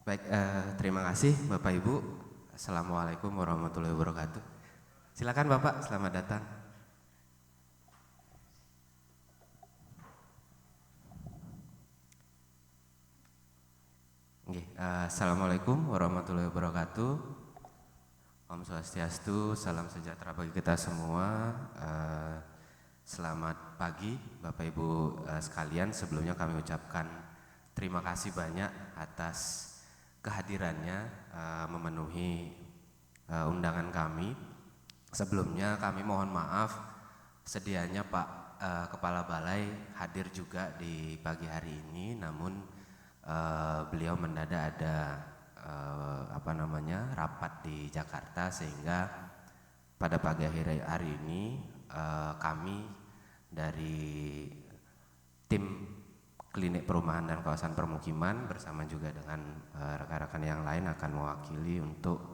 Baik, terima kasih Bapak Ibu. Assalamualaikum warahmatullahi wabarakatuh. Silakan Bapak, selamat datang. Assalamualaikum warahmatullahi wabarakatuh. Om Swastiastu, salam sejahtera bagi kita semua. Selamat pagi Bapak Ibu sekalian. Sebelumnya kami ucapkan terima kasih banyak atas kehadirannya memenuhi undangan kami. Sebelumnya kami mohon maaf, sedianya Pak Kepala Balai hadir juga di pagi hari ini, namun beliau mendadak ada rapat di Jakarta, sehingga pada pagi hari ini kami dari tim Klinik Perumahan dan Kawasan Permukiman bersama juga dengan rekan-rekan yang lain akan mewakili untuk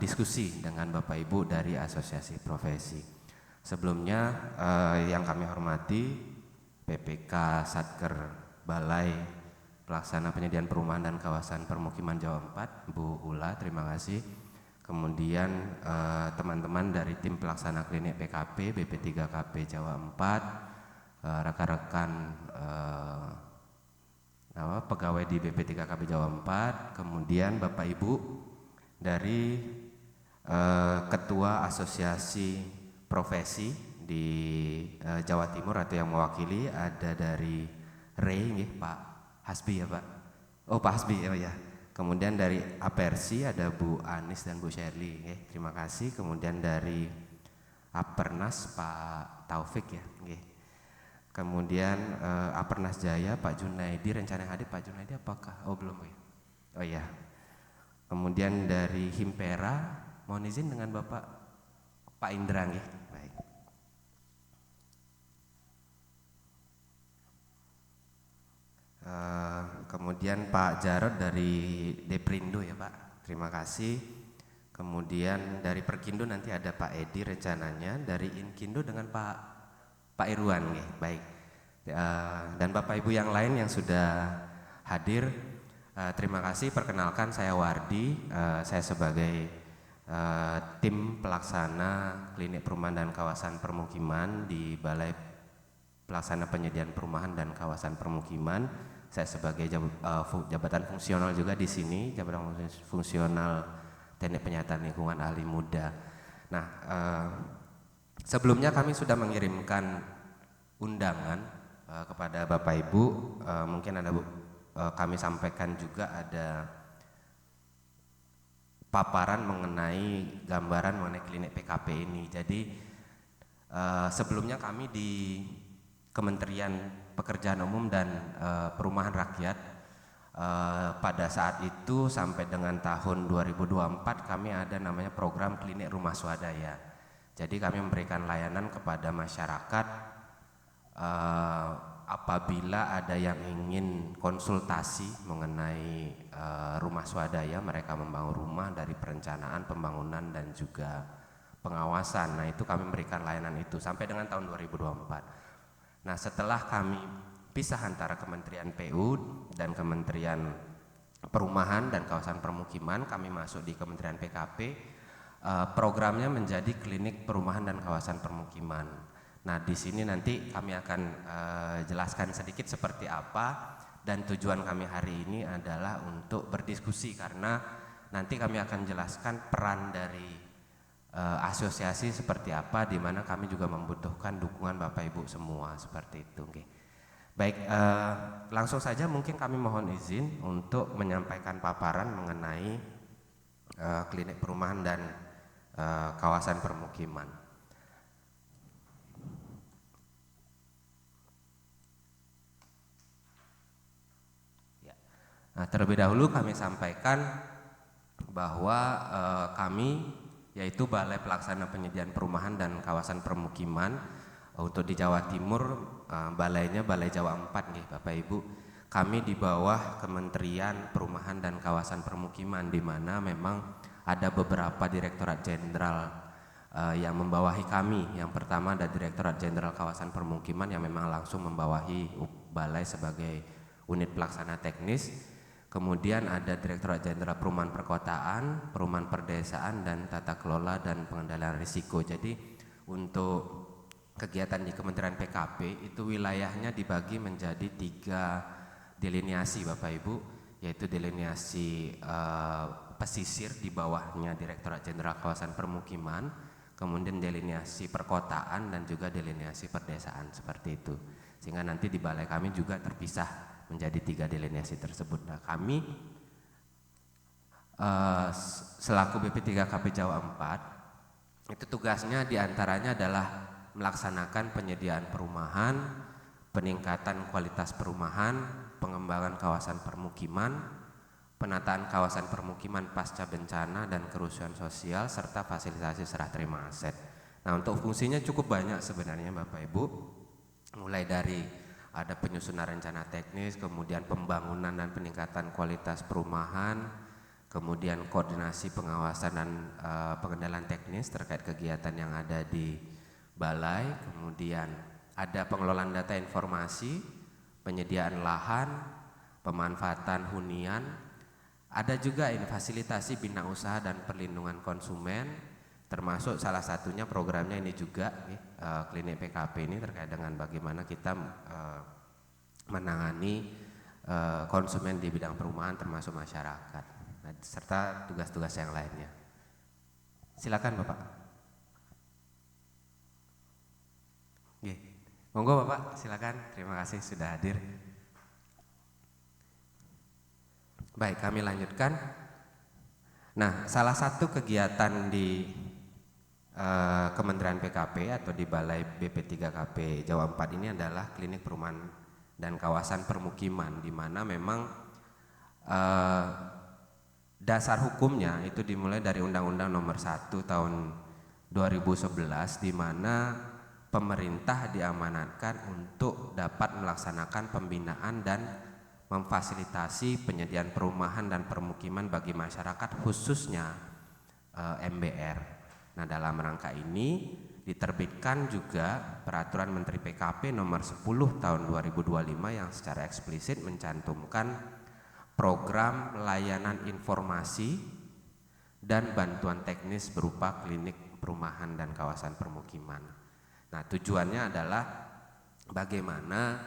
diskusi dengan Bapak Ibu dari Asosiasi Profesi. Sebelumnya yang kami hormati PPK Satker Balai Pelaksana Penyediaan Perumahan dan Kawasan Permukiman Jawa 4, Bu Ula, terima kasih. Kemudian teman-teman dari tim pelaksana klinik PKP BP3KP Jawa 4, rekan-rekan pegawai di BP3KP Jawa 4, kemudian Bapak Ibu dari Ketua Asosiasi Profesi di Jawa Timur atau yang mewakili ada dari RE, Pak Hasbi ya Pak. Oh Pak Hasbi, oh ya. Kemudian dari Apersi ada Bu Anis dan Bu Sherly, terima kasih. Kemudian dari Apernas Pak Taufik ya. Kemudian Apernas Jaya Pak Junaidi, rencana hadir Pak Junaidi apakah? Oh belum ya. Oh ya. Kemudian dari Himpera, mohon izin dengan Bapak Pak Indra ya. Baik. Kemudian Pak Jarod dari Deprindo ya Pak, terima kasih. Kemudian dari Perkindo nanti ada Pak Edi rencananya, dari Inkindo dengan Pak Irwan ya. Baik. Dan Bapak Ibu yang lain yang sudah hadir, terima kasih. Perkenalkan saya Wardi, saya sebagai tim pelaksana Klinik Perumahan dan Kawasan Permukiman di Balai Pelaksana Penyediaan Perumahan dan Kawasan Permukiman. Saya sebagai jabatan fungsional juga di sini, jabatan fungsional Teknik Penyataan Lingkungan Ahli Muda. Nah, sebelumnya kami sudah mengirimkan undangan kepada Bapak Ibu, mungkin ada kami sampaikan juga ada paparan mengenai gambaran mengenai klinik PKP ini. Jadi sebelumnya kami di Kementerian Pekerjaan Umum dan Perumahan Rakyat pada saat itu sampai dengan tahun 2024 kami ada namanya program klinik rumah swadaya. Jadi kami memberikan layanan kepada masyarakat apabila ada yang ingin konsultasi mengenai rumah swadaya, mereka membangun rumah dari perencanaan, pembangunan dan juga pengawasan. Nah, itu kami memberikan layanan itu sampai dengan tahun 2024. Nah, setelah kami pisah antara Kementerian PU dan Kementerian Perumahan dan Kawasan Permukiman, kami masuk di Kementerian PKP, programnya menjadi Klinik Perumahan dan Kawasan Permukiman. Nah, di sini nanti kami akan jelaskan sedikit seperti apa, dan tujuan kami hari ini adalah untuk berdiskusi karena nanti kami akan jelaskan peran dari asosiasi seperti apa, di mana kami juga membutuhkan dukungan Bapak Ibu semua seperti itu. Baik, langsung saja mungkin kami mohon izin untuk menyampaikan paparan mengenai klinik perumahan dan kawasan permukiman. Ya. Nah, terlebih dahulu kami sampaikan bahwa kami yaitu Balai Pelaksana Penyediaan Perumahan dan Kawasan Permukiman untuk di Jawa Timur, balainya Balai Jawa 4 nih Bapak Ibu. Kami di bawah Kementerian Perumahan dan Kawasan Permukiman, di mana memang ada beberapa Direktorat Jenderal yang membawahi kami. Yang pertama ada Direktorat Jenderal Kawasan Permukiman yang memang langsung membawahi balai sebagai unit pelaksana teknis. Kemudian ada Direktorat Jenderal Perumahan Perkotaan, Perumahan Perdesaan, dan Tata Kelola dan Pengendalian Risiko. Jadi untuk kegiatan di Kementerian PKP itu wilayahnya dibagi menjadi 3 delineasi Bapak Ibu, yaitu delineasi pesisir di bawahnya Direktorat Jenderal Kawasan Permukiman, kemudian delineasi perkotaan dan juga delineasi perdesaan, seperti itu. Sehingga nanti di balai kami juga terpisah menjadi 3 delineasi tersebut. Nah, kami selaku BP3KP Jawa 4 itu tugasnya diantaranya adalah melaksanakan penyediaan perumahan, peningkatan kualitas perumahan, pengembangan kawasan permukiman, penataan kawasan permukiman pasca bencana dan kerusuhan sosial, serta fasilitasi serah terima aset. Nah, untuk fungsinya cukup banyak sebenarnya Bapak Ibu, mulai dari ada penyusunan rencana teknis, kemudian pembangunan dan peningkatan kualitas perumahan, kemudian koordinasi pengawasan dan pengendalian teknis terkait kegiatan yang ada di balai, kemudian ada pengelolaan data informasi, penyediaan lahan, pemanfaatan hunian, ada juga ini fasilitasi bina usaha dan perlindungan konsumen, termasuk salah satunya programnya ini juga klinik PKP ini terkait dengan bagaimana kita menangani konsumen di bidang perumahan termasuk masyarakat, serta tugas-tugas yang lainnya. Silakan Bapak. Monggo Bapak, silakan. Terima kasih sudah hadir. Baik, kami lanjutkan. Nah, salah satu kegiatan di Kementerian PKP atau di Balai BP3KP Jawa 4 ini adalah klinik perumahan dan kawasan permukiman, di mana memang dasar hukumnya itu dimulai dari Undang-Undang Nomor 1 Tahun 2011, di mana pemerintah diamanatkan untuk dapat melaksanakan pembinaan dan memfasilitasi penyediaan perumahan dan permukiman bagi masyarakat, khususnya MBR. Nah, dalam rangka ini diterbitkan juga Peraturan Menteri PKP Nomor 10 Tahun 2025 yang secara eksplisit mencantumkan program layanan informasi dan bantuan teknis berupa klinik perumahan dan kawasan permukiman. Nah, tujuannya adalah bagaimana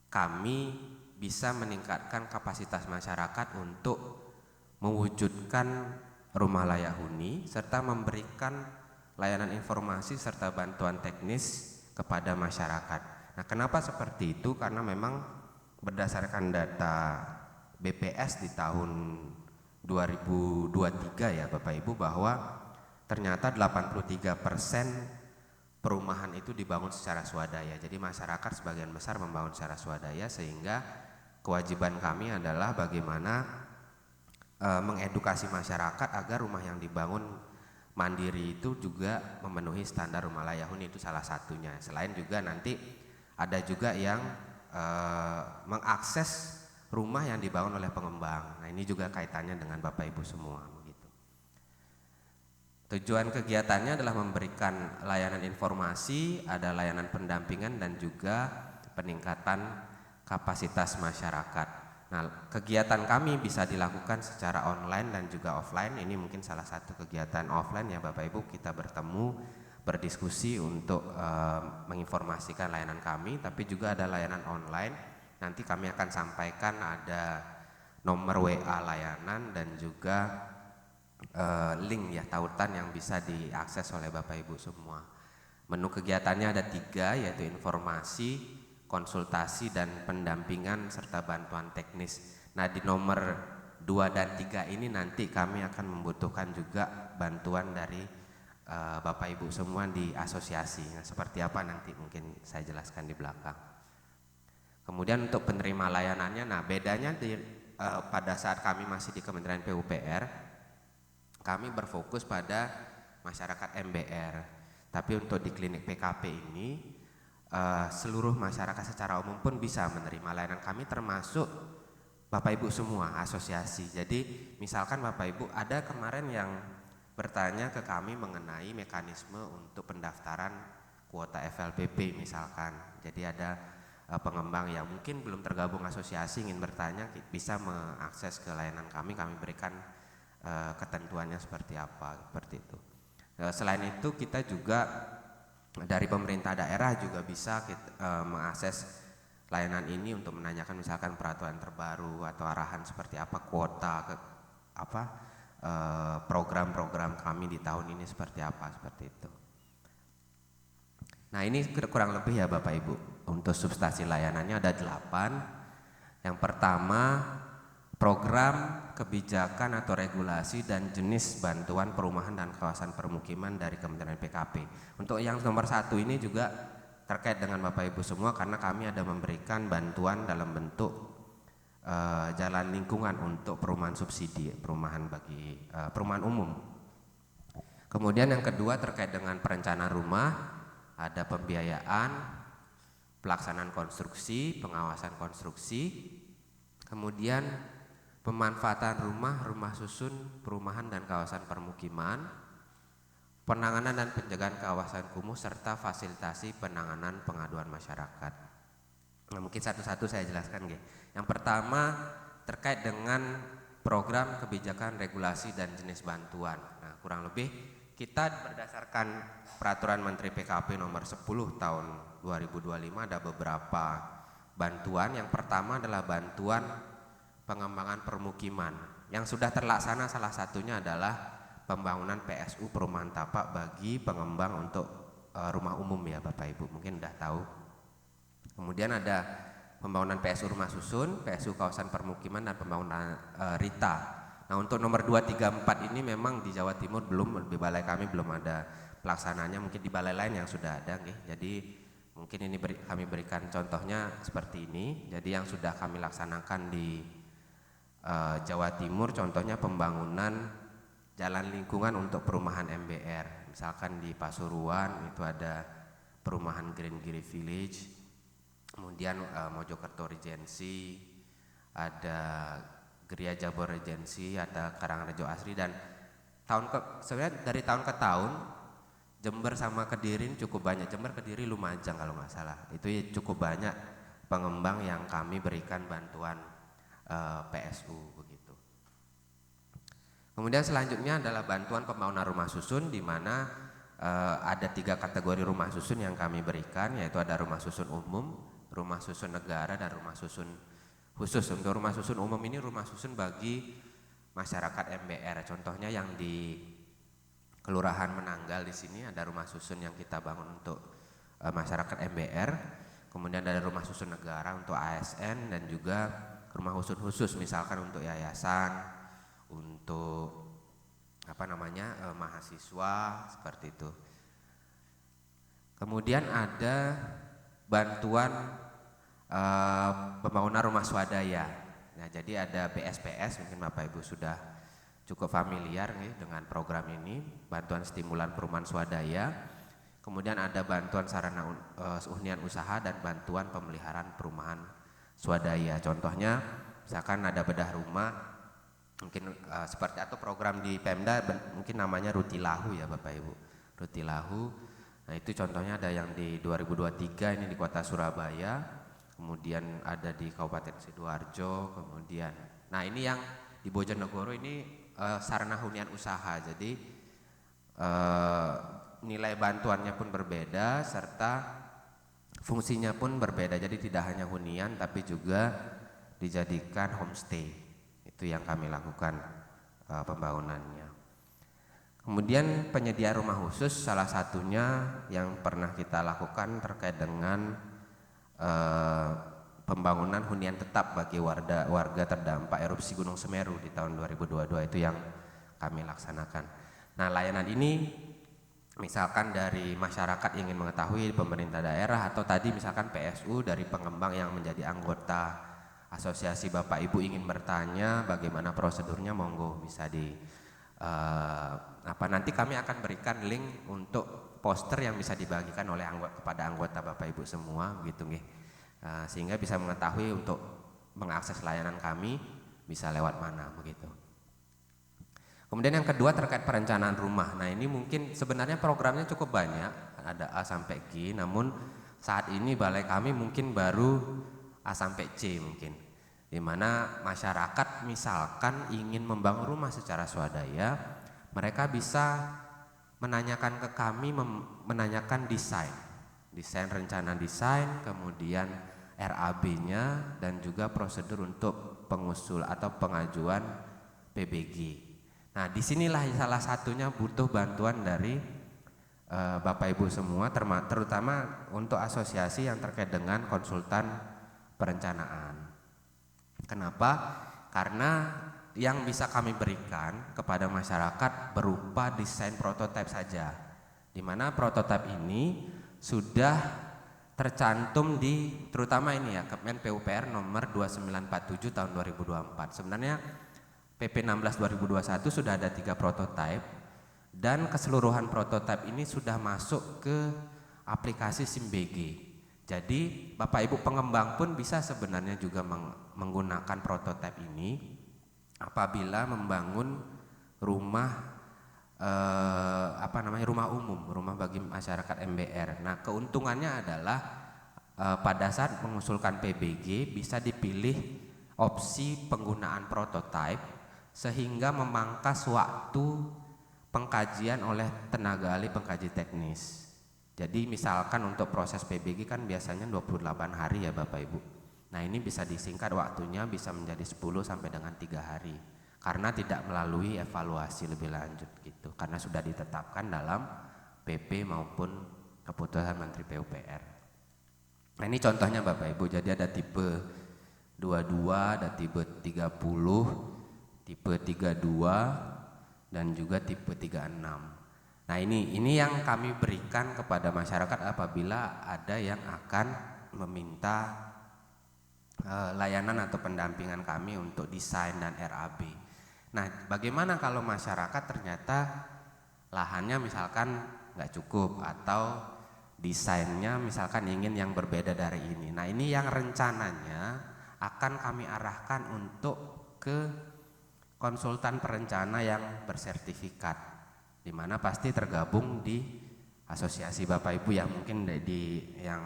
kami bisa meningkatkan kapasitas masyarakat untuk mewujudkan rumah layak huni serta memberikan layanan informasi serta bantuan teknis kepada masyarakat. Nah, kenapa seperti itu? Karena memang berdasarkan data BPS di tahun 2023 ya Bapak Ibu, bahwa ternyata 83% perumahan itu dibangun secara swadaya. Jadi masyarakat sebagian besar membangun secara swadaya, sehingga kewajiban kami adalah bagaimana mengedukasi masyarakat agar rumah yang dibangun mandiri itu juga memenuhi standar rumah layak huni, itu salah satunya. Selain juga nanti ada juga yang mengakses rumah yang dibangun oleh pengembang. Nah, ini juga kaitannya dengan Bapak Ibu semua begitu. Tujuan kegiatannya adalah memberikan layanan informasi, ada layanan pendampingan dan juga peningkatan kapasitas masyarakat. Nah, kegiatan kami bisa dilakukan secara online dan juga offline. Ini mungkin salah satu kegiatan offline ya Bapak Ibu, kita bertemu, berdiskusi untuk menginformasikan layanan kami, tapi juga ada layanan online. Nanti kami akan sampaikan ada nomor WA layanan dan juga link ya tautan yang bisa diakses oleh Bapak Ibu semua. Menu kegiatannya ada 3, yaitu informasi, konsultasi dan pendampingan serta bantuan teknis. Nah, di nomor 2 dan 3 ini nanti kami akan membutuhkan juga bantuan dari Bapak Ibu semua di asosiasi. Nah, seperti apa nanti mungkin saya jelaskan di belakang. Kemudian untuk penerima layanannya, nah bedanya pada saat kami masih di Kementerian PUPR, kami berfokus pada masyarakat MBR. Tapi untuk di klinik PKP ini seluruh masyarakat secara umum pun bisa menerima layanan kami, termasuk Bapak Ibu semua asosiasi. Jadi misalkan Bapak Ibu ada kemarin yang bertanya ke kami mengenai mekanisme untuk pendaftaran kuota FLPP misalkan. Jadi ada pengembang yang mungkin belum tergabung asosiasi ingin bertanya bisa mengakses ke layanan kami berikan ketentuannya seperti apa, seperti itu. Selain itu kita juga dari pemerintah daerah juga bisa mengakses layanan ini untuk menanyakan misalkan peraturan terbaru atau arahan seperti apa, kuota program-program kami di tahun ini seperti apa, seperti itu. Nah, ini kurang lebih ya Bapak Ibu. Untuk substansi layanannya ada 8. Yang pertama, program, kebijakan atau regulasi dan jenis bantuan perumahan dan kawasan permukiman dari Kementerian PKP. Untuk yang nomor 1 ini juga terkait dengan Bapak Ibu semua karena kami ada memberikan bantuan dalam bentuk jalan lingkungan untuk perumahan subsidi, perumahan umum. Kemudian yang kedua terkait dengan perencanaan rumah, ada pembiayaan, pelaksanaan konstruksi, pengawasan konstruksi, kemudian pemanfaatan rumah susun, perumahan dan kawasan permukiman, penanganan dan pencegahan kawasan kumuh serta fasilitasi penanganan pengaduan masyarakat. Nah, mungkin satu-satu saya jelaskan. Yang pertama terkait dengan program, kebijakan, regulasi dan jenis bantuan. Nah, kurang lebih kita berdasarkan peraturan Menteri PKP nomor 10 tahun 2025 ada beberapa bantuan. Yang pertama adalah bantuan pengembangan permukiman. Yang sudah terlaksana salah satunya adalah pembangunan PSU perumahan tapak bagi pengembang untuk rumah umum ya Bapak Ibu, mungkin udah tahu. Kemudian ada pembangunan PSU rumah susun, PSU kawasan permukiman dan pembangunan RITA. Nah, untuk nomor 2, 3, 4 ini memang di Jawa Timur belum, di balai kami belum ada pelaksananya, mungkin di balai lain yang sudah ada. Jadi mungkin ini kami berikan contohnya seperti ini. Jadi yang sudah kami laksanakan di Jawa Timur contohnya pembangunan jalan lingkungan untuk perumahan MBR. Misalkan di Pasuruan itu ada perumahan Green Giri Village, kemudian Mojokerto Regency, ada Gria Jabor Regency, ada Karangrejo Asri, dan sebenarnya dari tahun ke tahun Jember sama Kediri cukup banyak. Jember, Kediri, Lumajang kalau nggak salah. Itu cukup banyak pengembang yang kami berikan bantuan PSU begitu. Kemudian selanjutnya adalah bantuan pembangunan rumah susun, di mana ada 3 kategori rumah susun yang kami berikan, yaitu ada rumah susun umum, rumah susun negara, dan rumah susun khusus. Untuk rumah susun umum ini rumah susun bagi masyarakat MBR. Contohnya yang di Kelurahan Menanggal di sini ada rumah susun yang kita bangun untuk masyarakat MBR. Kemudian ada rumah susun negara untuk ASN dan juga rumah susun khusus misalkan untuk yayasan, untuk mahasiswa seperti itu. Kemudian ada bantuan pembangunan rumah swadaya. Nah, jadi ada BSPS, mungkin Bapak Ibu sudah cukup familiar dengan program ini, bantuan stimulan perumahan swadaya. Kemudian ada bantuan sarana hunian usaha dan bantuan pemeliharaan perumahan swadaya. Contohnya misalkan ada bedah rumah, mungkin seperti atau program di Pemda mungkin namanya Rutilahu ya Bapak Ibu, Rutilahu. Nah, itu contohnya ada yang di 2023 ini di Kota Surabaya, kemudian ada di Kabupaten Sidoarjo, kemudian nah ini yang di Bojonegoro ini sarana hunian usaha. Jadi nilai bantuannya pun berbeda serta fungsinya pun berbeda. Jadi tidak hanya hunian tapi juga dijadikan homestay. Itu yang kami lakukan pembangunannya. Kemudian penyedia rumah khusus, salah satunya yang pernah kita lakukan terkait dengan pembangunan hunian tetap bagi warga terdampak erupsi Gunung Semeru di tahun 2022, itu yang kami laksanakan. Nah, layanan ini misalkan dari masyarakat ingin mengetahui pemerintah daerah, atau tadi misalkan PSU dari pengembang yang menjadi anggota asosiasi Bapak Ibu ingin bertanya bagaimana prosedurnya, monggo bisa nanti kami akan berikan link untuk poster yang bisa dibagikan oleh kepada anggota Bapak Ibu semua gitu nggih. Sehingga bisa mengetahui untuk mengakses layanan kami bisa lewat mana begitu. Kemudian yang kedua terkait perencanaan rumah. Nah, ini mungkin sebenarnya programnya cukup banyak, ada A sampai G, namun saat ini balai kami mungkin baru A sampai C mungkin, di mana masyarakat misalkan ingin membangun rumah secara swadaya, mereka bisa menanyakan ke kami, menanyakan desain rencana desain, kemudian RAB-nya dan juga prosedur untuk pengusul atau pengajuan PBG. Nah, disinilah salah satunya butuh bantuan dari Bapak Ibu semua, terutama untuk asosiasi yang terkait dengan konsultan perencanaan. Kenapa? Karena yang bisa kami berikan kepada masyarakat berupa desain prototipe saja, di mana prototipe ini sudah tercantum di, terutama ini ya, Kemen PUPR nomor 2947 tahun 2024. Sebenarnya PP 16 2021 sudah ada 3 prototipe, dan keseluruhan prototipe ini sudah masuk ke aplikasi SIMBG. Jadi Bapak Ibu pengembang pun bisa sebenarnya juga menggunakan prototipe ini apabila membangun rumah rumah umum, rumah bagi masyarakat MBR. Nah, keuntungannya adalah pada saat mengusulkan PBG bisa dipilih opsi penggunaan prototipe sehingga memangkas waktu pengkajian oleh tenaga ahli pengkaji teknis. Jadi misalkan untuk proses PBG kan biasanya 28 hari ya Bapak Ibu. Nah, ini bisa disingkat waktunya, bisa menjadi 10 sampai dengan 3 hari. Karena tidak melalui evaluasi lebih lanjut gitu. Karena sudah ditetapkan dalam PP maupun keputusan Menteri PUPR. Nah, ini contohnya Bapak Ibu. Jadi ada tipe 22, ada tipe 30, tipe 32 dan juga tipe 36. Nah, ini yang kami berikan kepada masyarakat apabila ada yang akan meminta layanan atau pendampingan kami untuk desain dan RAB. Nah, bagaimana kalau masyarakat ternyata lahannya misalkan nggak cukup atau desainnya misalkan ingin yang berbeda dari ini. Nah, ini yang rencananya akan kami arahkan untuk ke konsultan perencana yang bersertifikat, di mana pasti tergabung di asosiasi Bapak Ibu yang mungkin yang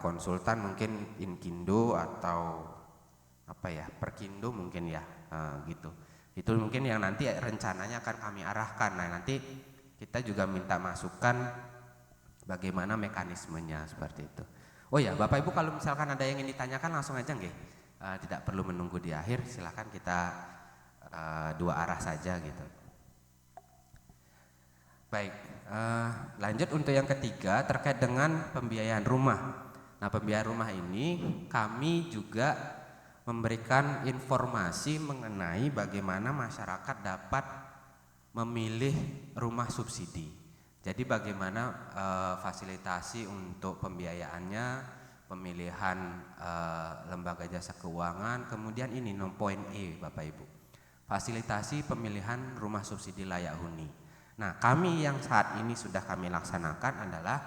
konsultan mungkin Inkindo atau Perkindo mungkin ya, gitu. Itu mungkin yang nanti rencananya akan kami arahkan. Nah, nanti kita juga minta masukan bagaimana mekanismenya seperti itu. Oh ya, Bapak Ibu kalau misalkan ada yang ingin ditanyakan langsung aja nggih. Tidak perlu menunggu di akhir, silakan kita dua arah saja gitu. Baik, lanjut untuk yang ketiga terkait dengan pembiayaan rumah. Nah, pembiayaan rumah ini kami juga memberikan informasi mengenai bagaimana masyarakat dapat memilih rumah subsidi. Jadi bagaimana fasilitasi untuk pembiayaannya, pemilihan lembaga jasa keuangan, kemudian ini poin E Bapak Ibu, fasilitasi pemilihan rumah subsidi layak huni. Nah, kami yang saat ini sudah kami laksanakan adalah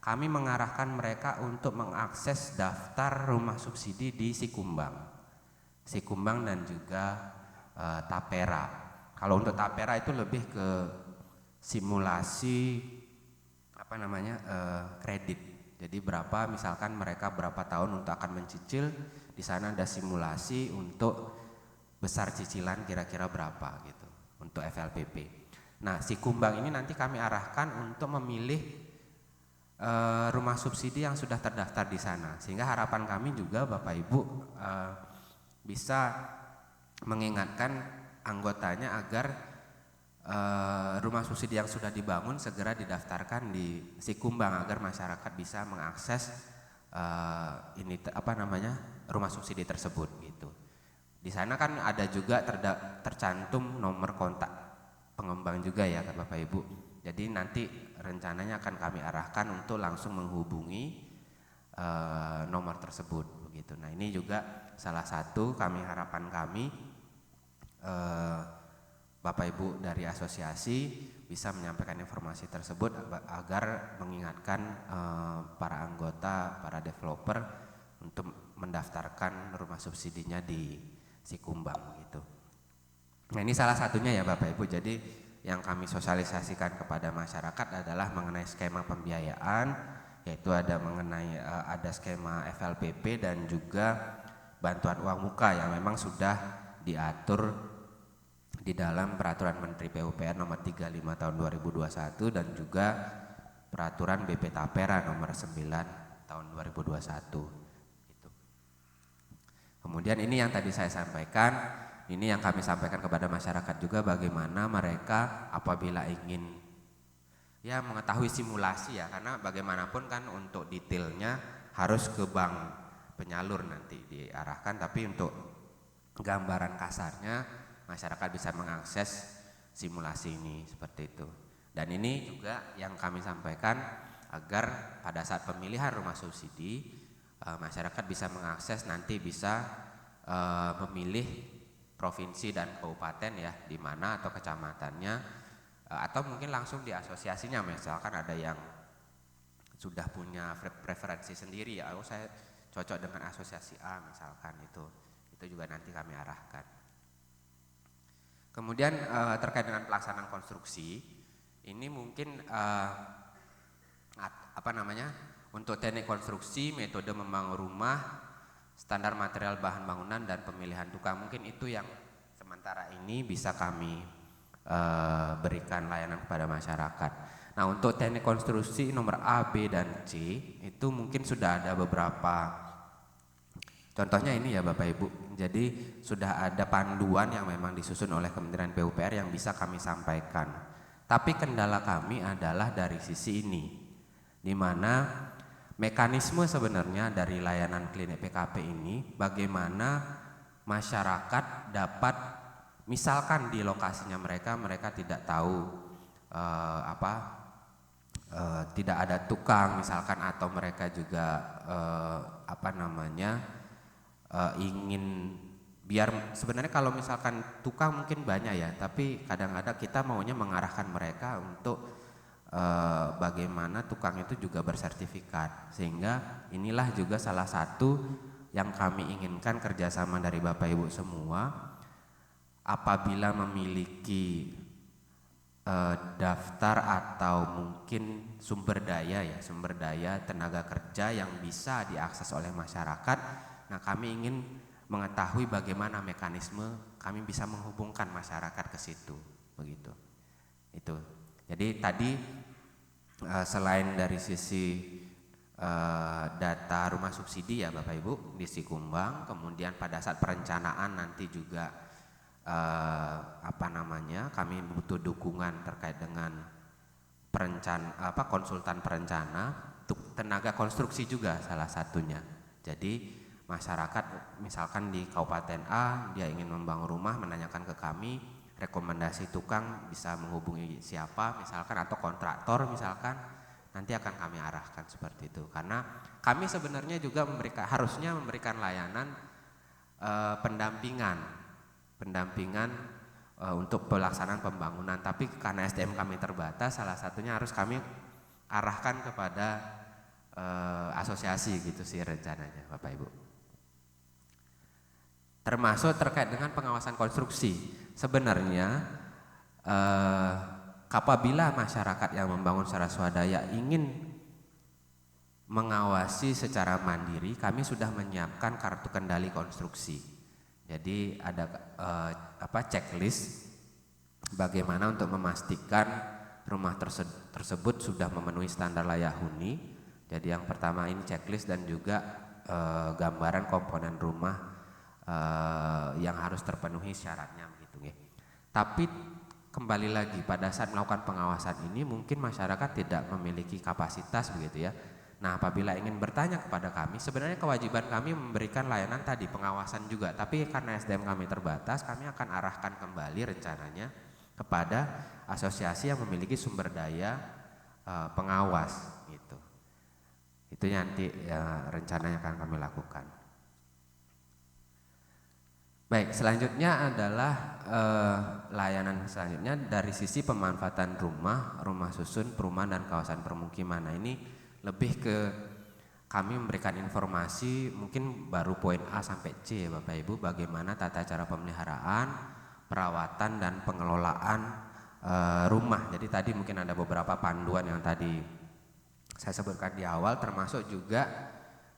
kami mengarahkan mereka untuk mengakses daftar rumah subsidi di Sikumbang dan juga Tapera. Kalau untuk Tapera itu lebih ke simulasi kredit. Jadi misalkan mereka berapa tahun untuk akan mencicil, di sana ada simulasi untuk besar cicilan kira-kira berapa gitu untuk FLPP. Nah, Sikumbang ini nanti kami arahkan untuk memilih rumah subsidi yang sudah terdaftar di sana, sehingga harapan kami juga Bapak Ibu bisa mengingatkan anggotanya agar rumah subsidi yang sudah dibangun segera didaftarkan di Sikumbang agar masyarakat bisa mengakses rumah subsidi tersebut gitu. Di sana kan ada juga tercantum nomor kontak pengembang juga ya Bapak Ibu. Jadi nanti rencananya akan kami arahkan untuk langsung menghubungi nomor tersebut begitu. Nah, ini juga salah satu harapan kami Bapak Ibu dari asosiasi bisa menyampaikan informasi tersebut agar mengingatkan para anggota, para developer untuk mendaftarkan rumah subsidinya di Sikumbang gitu. Nah, ini salah satunya ya Bapak Ibu. Jadi yang kami sosialisasikan kepada masyarakat adalah mengenai skema pembiayaan, yaitu ada mengenai ada skema FLPP dan juga bantuan uang muka yang memang sudah diatur di dalam Peraturan Menteri PUPR nomor 35 tahun 2021 dan juga Peraturan BP Tapera nomor 9 tahun 2021. Gitu. Kemudian ini yang tadi saya sampaikan, ini yang kami sampaikan kepada masyarakat juga, bagaimana mereka apabila ingin ya mengetahui simulasi ya, karena bagaimanapun kan untuk detailnya harus ke bank penyalur nanti diarahkan, tapi untuk gambaran kasarnya masyarakat bisa mengakses simulasi ini seperti itu. Dan ini juga yang kami sampaikan agar pada saat pemilihan rumah subsidi masyarakat bisa mengakses, nanti bisa memilih provinsi dan kabupaten ya di mana atau kecamatannya, atau mungkin langsung di asosiasinya, misalkan ada yang sudah punya preferensi sendiri ya, saya cocok dengan asosiasi A misalkan, itu juga nanti kami arahkan. Kemudian terkait dengan pelaksanaan konstruksi, ini mungkin untuk teknik konstruksi, metode membangun rumah, standar material bahan bangunan dan pemilihan tukang, mungkin itu yang sementara ini bisa kami berikan layanan kepada masyarakat. Nah, untuk teknik konstruksi nomor A, B, dan C itu mungkin sudah ada beberapa contohnya ini ya Bapak Ibu. Jadi sudah ada panduan yang memang disusun oleh Kementerian PUPR yang bisa kami sampaikan. Tapi kendala kami adalah dari sisi ini, di mana mekanisme sebenarnya dari layanan klinik PKP ini, bagaimana masyarakat dapat, misalkan di lokasinya mereka tidak tahu tidak ada tukang misalkan, atau mereka juga ingin biar, sebenarnya kalau misalkan tukang mungkin banyak ya, tapi kadang-kadang kita maunya mengarahkan mereka untuk bagaimana tukang itu juga bersertifikat, sehingga inilah juga salah satu yang kami inginkan kerjasama dari Bapak Ibu semua. Apabila memiliki daftar atau mungkin sumber daya tenaga kerja yang bisa diakses oleh masyarakat, nah kami ingin mengetahui bagaimana mekanisme kami bisa menghubungkan masyarakat ke situ, begitu. Itu. Jadi tadi selain dari sisi data rumah subsidi ya Bapak Ibu di Sikumbang, kemudian pada saat perencanaan nanti juga kami butuh dukungan terkait dengan konsultan perencana, tenaga konstruksi juga salah satunya. Jadi masyarakat misalkan di Kabupaten A dia ingin membangun rumah, menanyakan ke kami rekomendasi tukang bisa menghubungi siapa misalkan, atau kontraktor misalkan, nanti akan kami arahkan seperti itu. Karena kami sebenarnya juga harusnya memberikan layanan pendampingan untuk pelaksanaan pembangunan, tapi karena SDM kami terbatas, salah satunya harus kami arahkan kepada asosiasi gitu sih rencananya Bapak Ibu. Termasuk terkait dengan pengawasan konstruksi, sebenarnya apabila masyarakat yang membangun secara swadaya ingin mengawasi secara mandiri, kami sudah menyiapkan kartu kendali konstruksi. Jadi ada checklist bagaimana untuk memastikan rumah tersebut sudah memenuhi standar layak huni. Jadi yang pertama ini checklist dan juga gambaran komponen rumah yang harus terpenuhi syaratnya begitu ya. Tapi kembali lagi pada saat melakukan pengawasan ini mungkin masyarakat tidak memiliki kapasitas begitu ya. Nah, apabila ingin bertanya kepada kami, sebenarnya kewajiban kami memberikan layanan tadi pengawasan juga, tapi karena SDM kami terbatas, kami akan arahkan kembali rencananya kepada asosiasi yang memiliki sumber daya pengawas gitu. Itu nanti ya, rencananya akan kami lakukan. Baik, selanjutnya adalah layanan selanjutnya dari sisi pemanfaatan rumah susun, perumahan dan kawasan permukiman. Nah, ini lebih ke kami memberikan informasi mungkin baru poin A sampai C ya Bapak Ibu, bagaimana tata cara pemeliharaan, perawatan dan pengelolaan rumah. Jadi tadi mungkin ada beberapa panduan yang tadi saya sebutkan di awal, termasuk juga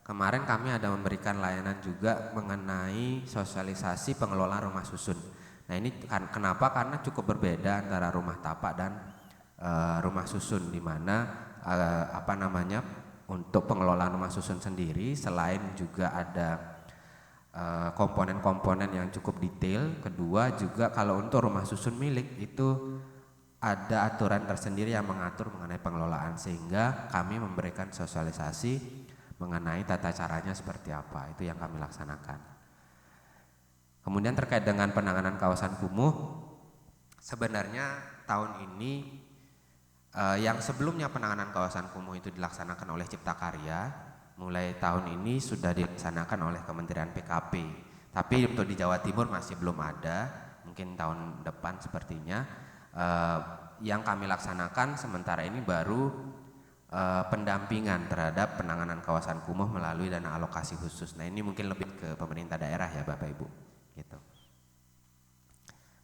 kemarin kami ada memberikan layanan juga mengenai sosialisasi pengelolaan rumah susun. Nah ini kenapa? Karena cukup berbeda antara rumah tapak dan rumah susun, di mana untuk pengelolaan rumah susun sendiri selain juga ada komponen-komponen yang cukup detail, kedua juga kalau untuk rumah susun milik itu ada aturan tersendiri yang mengatur mengenai pengelolaan, sehingga kami memberikan sosialisasi mengenai tata caranya seperti apa, itu yang kami laksanakan. Kemudian terkait dengan penanganan kawasan kumuh, sebenarnya tahun ini yang sebelumnya penanganan kawasan kumuh itu dilaksanakan oleh Cipta Karya, mulai tahun ini sudah dilaksanakan oleh Kementerian PKP. Tapi untuk di Jawa Timur masih belum ada, mungkin tahun depan sepertinya. Yang kami laksanakan sementara ini baru pendampingan terhadap penanganan kawasan kumuh melalui dana alokasi khusus. Nah ini mungkin lebih ke pemerintah daerah ya Bapak Ibu gitu.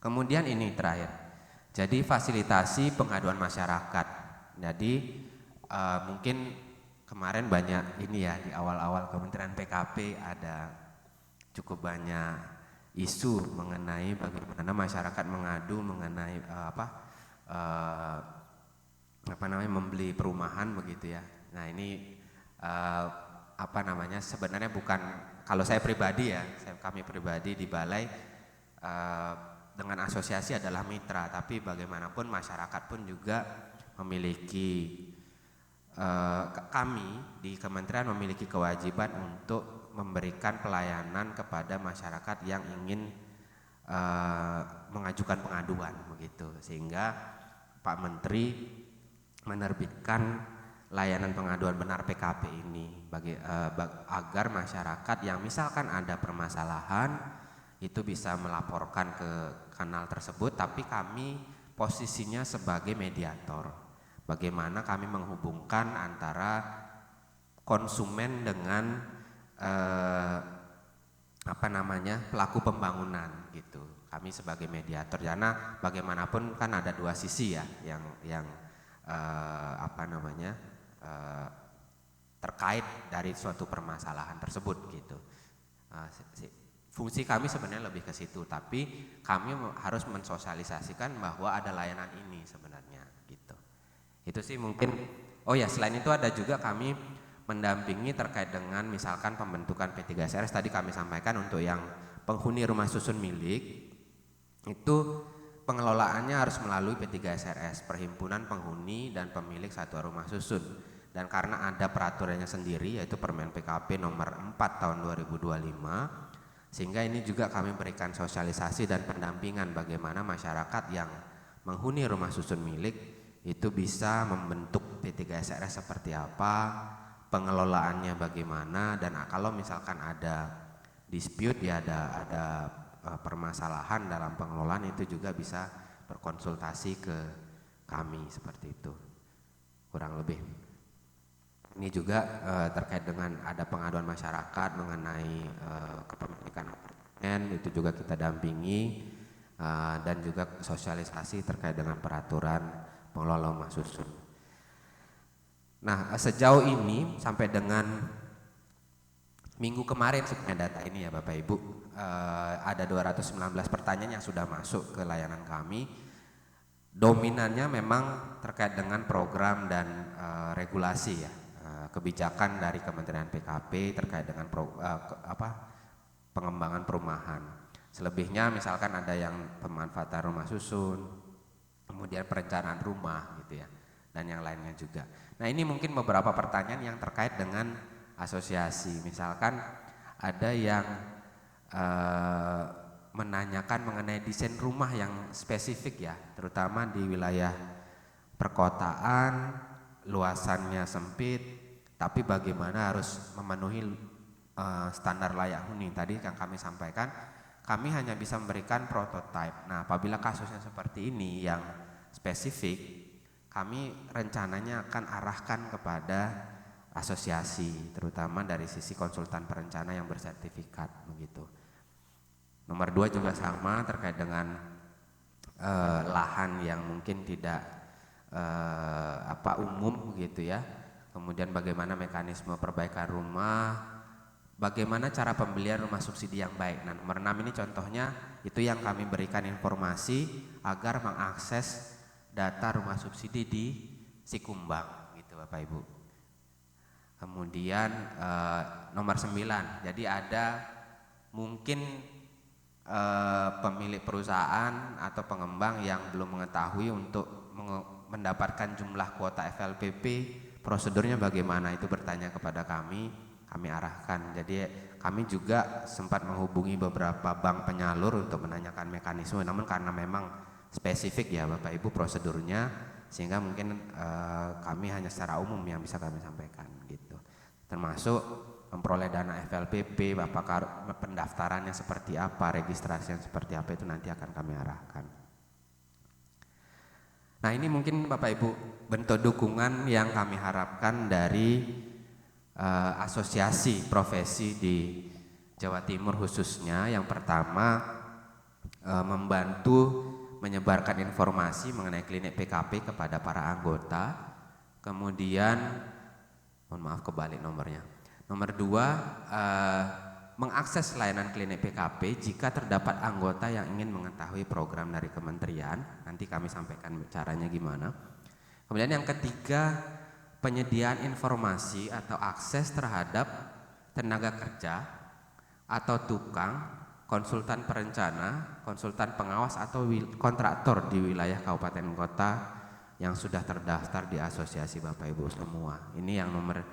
Kemudian ini terakhir, jadi fasilitasi pengaduan masyarakat. Jadi mungkin kemarin banyak ini ya, di awal-awal Kementerian PKP ada cukup banyak isu mengenai bagaimana masyarakat mengadu mengenai membeli perumahan begitu ya. Nah ini sebenarnya bukan, kalau saya pribadi ya, kami pribadi di balai dengan asosiasi adalah mitra, tapi bagaimanapun masyarakat pun juga memiliki kami di kementerian memiliki kewajiban untuk memberikan pelayanan kepada masyarakat yang ingin mengajukan pengaduan begitu, sehingga Pak Menteri menerbitkan layanan pengaduan benar PKP ini agar masyarakat yang misalkan ada permasalahan itu bisa melaporkan ke kanal tersebut, tapi kami posisinya sebagai mediator. Bagaimana kami menghubungkan antara konsumen dengan pelaku pembangunan gitu. Kami sebagai mediator, karena bagaimanapun kan ada dua sisi ya yang terkait dari suatu permasalahan tersebut gitu. Fungsi kami sebenarnya lebih ke situ, tapi kami harus mensosialisasikan bahwa ada layanan ini sebenarnya gitu. Itu sih mungkin. Oh ya, selain itu ada juga kami mendampingi terkait dengan misalkan pembentukan P3SRS. Tadi kami sampaikan untuk yang penghuni rumah susun milik itu pengelolaannya harus melalui P3SRS, Perhimpunan Penghuni dan Pemilik Satuan Rumah Susun. Dan karena ada peraturannya sendiri, yaitu Permen PKP nomor 4 tahun 2025, sehingga ini juga kami berikan sosialisasi dan pendampingan bagaimana masyarakat yang menghuni rumah susun milik itu bisa membentuk P3SRS seperti apa, pengelolaannya bagaimana, dan kalau misalkan ada dispute ya, ada permasalahan dalam pengelolaan, itu juga bisa berkonsultasi ke kami seperti itu, kurang lebih. Ini juga terkait dengan ada pengaduan masyarakat mengenai kepemilikan apartemen, itu juga kita dampingi, dan juga sosialisasi terkait dengan peraturan pengelola rumah susun. Nah, sejauh ini sampai dengan minggu kemarin sebenarnya data ini ya Bapak Ibu, ada 219 pertanyaan yang sudah masuk ke layanan kami. Dominannya memang terkait dengan program dan regulasi ya, kebijakan dari Kementerian PKP terkait dengan pengembangan perumahan. Selebihnya misalkan ada yang pemanfaatan rumah susun, kemudian perencanaan rumah gitu ya, dan yang lainnya juga. Nah ini mungkin beberapa pertanyaan yang terkait dengan asosiasi. Misalkan ada yang menanyakan mengenai desain rumah yang spesifik ya, terutama di wilayah perkotaan, luasannya sempit, tapi bagaimana harus memenuhi standar layak huni. Tadi yang kami sampaikan, kami hanya bisa memberikan prototipe. Nah apabila kasusnya seperti ini yang spesifik, kami rencananya akan arahkan kepada asosiasi, terutama dari sisi konsultan perencana yang bersertifikat begitu. Nomor 2 juga sama terkait dengan lahan yang mungkin tidak umum gitu ya. kemudian bagaimana mekanisme perbaikan rumah, bagaimana cara pembelian rumah subsidi yang baik. Nah, nomor 6 ini contohnya itu yang kami berikan informasi agar mengakses data rumah subsidi di Sikumbang gitu Bapak Ibu. Kemudian nomor 9, jadi ada mungkin pemilik perusahaan atau pengembang yang belum mengetahui untuk mendapatkan jumlah kuota FLPP, prosedurnya bagaimana, itu bertanya kepada kami arahkan. Jadi kami juga sempat menghubungi beberapa bank penyalur untuk menanyakan mekanisme, namun karena memang spesifik ya Bapak Ibu prosedurnya, sehingga mungkin kami hanya secara umum yang bisa kami sampaikan gitu. Termasuk memperoleh dana FLPP, apakah pendaftarannya seperti apa, registrasinya seperti apa, itu nanti akan kami arahkan. Nah, ini mungkin Bapak Ibu bentuk dukungan yang kami harapkan dari asosiasi profesi di Jawa Timur khususnya. Yang pertama, membantu menyebarkan informasi mengenai klinik PKP kepada para anggota. Kemudian, mohon maaf kebalik nomornya. Nomor 2, mengakses layanan klinik PKP jika terdapat anggota yang ingin mengetahui program dari kementerian. Nanti kami sampaikan caranya gimana. Kemudian yang ketiga, penyediaan informasi atau akses terhadap tenaga kerja atau tukang, konsultan perencana, konsultan pengawas atau kontraktor di wilayah kabupaten kota yang sudah terdaftar di asosiasi Bapak Ibu semua. Ini yang nomor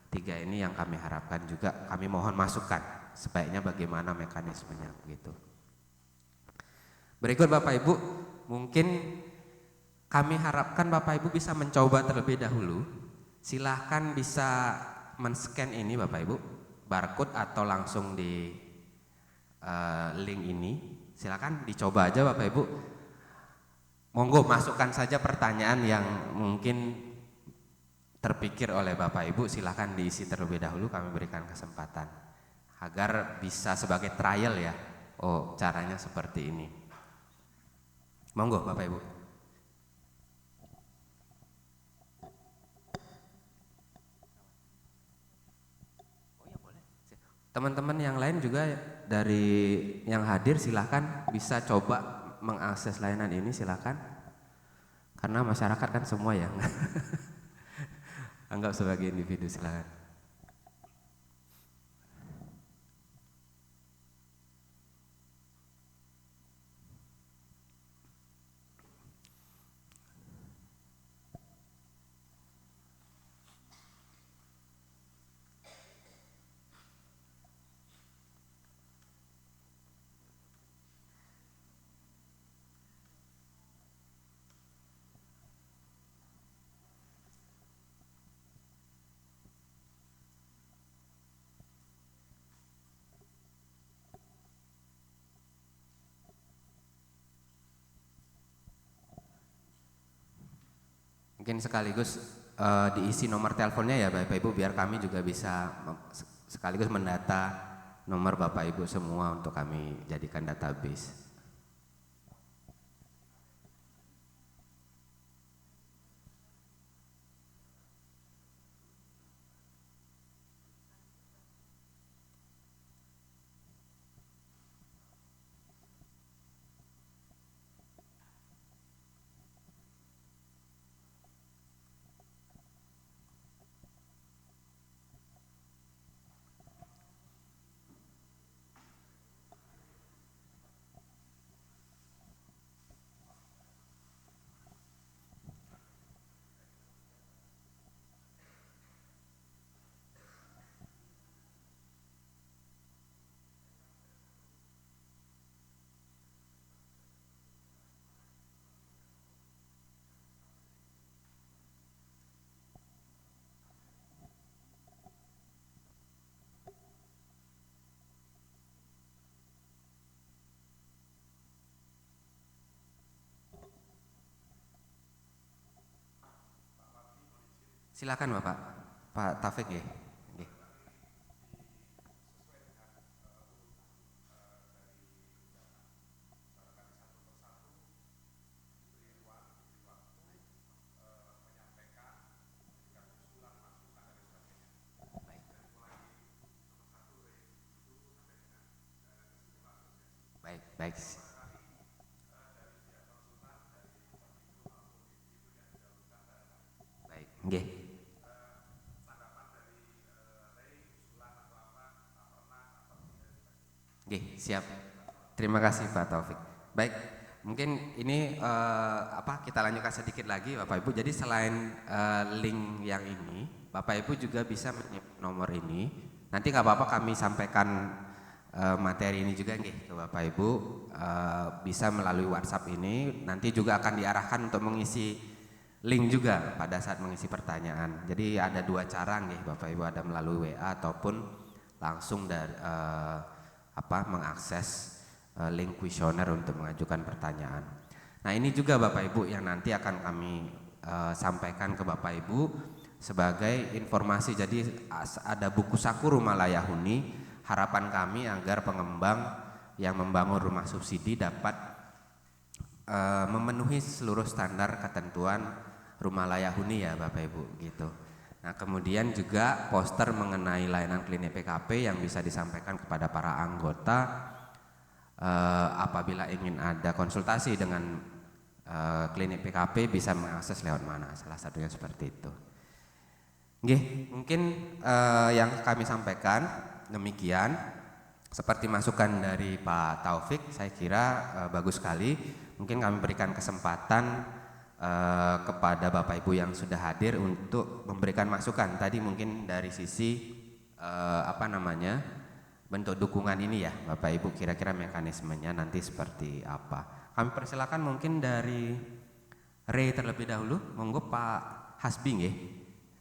3 ini yang kami harapkan juga, kami mohon masukan sebaiknya bagaimana mekanismenya gitu. Berikut Bapak Ibu, mungkin kami harapkan Bapak Ibu bisa mencoba terlebih dahulu. Silahkan bisa men-scan ini Bapak Ibu, barcode atau langsung di link ini. Silahkan dicoba aja Bapak Ibu. Monggo masukkan saja pertanyaan yang mungkin terpikir oleh Bapak Ibu, silahkan diisi terlebih dahulu, kami berikan kesempatan agar bisa sebagai trial ya. Oh, caranya seperti ini. Monggo Bapak Ibu. Oh ya boleh. Teman-teman yang lain juga dari yang hadir silahkan bisa coba mengakses layanan ini, silahkan. Karena masyarakat kan semua ya. Anggap sebagai individu, silakan. Mungkin sekaligus diisi nomor teleponnya ya Bapak Ibu, biar kami juga bisa sekaligus mendata nomor Bapak Ibu semua untuk kami jadikan database. Silakan Bapak, Pak Taufik ya. Baik, baik. Baik, nggih. Nggih, siap. Terima kasih Pak Taufik. Baik, mungkin ini kita lanjutkan sedikit lagi Bapak Ibu. Jadi selain link yang ini, Bapak Ibu juga bisa menyimpan nomor ini. Nanti nggak apa-apa kami sampaikan materi ini juga nggih ke Bapak Ibu, bisa melalui WhatsApp ini. Nanti juga akan diarahkan untuk mengisi link juga pada saat mengisi pertanyaan. Jadi ada dua cara nggih Bapak Ibu, ada melalui WA ataupun langsung dari mengakses link kuesioner untuk mengajukan pertanyaan. Nah ini juga Bapak Ibu yang nanti akan kami sampaikan ke Bapak Ibu sebagai informasi. Jadi ada buku saku Rumah Layak Huni. Harapan kami agar pengembang yang membangun rumah subsidi dapat memenuhi seluruh standar ketentuan rumah layak huni ya Bapak Ibu gitu. Nah kemudian juga poster mengenai layanan klinik PKP yang bisa disampaikan kepada para anggota apabila ingin ada konsultasi dengan klinik PKP bisa mengakses lewat mana, salah satunya seperti itu. Nggih, mungkin yang kami sampaikan demikian, seperti masukan dari Pak Taufik, saya kira bagus sekali. Mungkin kami berikan kesempatan kepada Bapak Ibu yang sudah hadir untuk memberikan masukan. Tadi mungkin dari sisi bentuk dukungan ini ya Bapak Ibu, kira-kira mekanismenya nanti seperti apa. Kami persilakan mungkin dari Ray terlebih dahulu. Monggo Pak Hasbi nggih.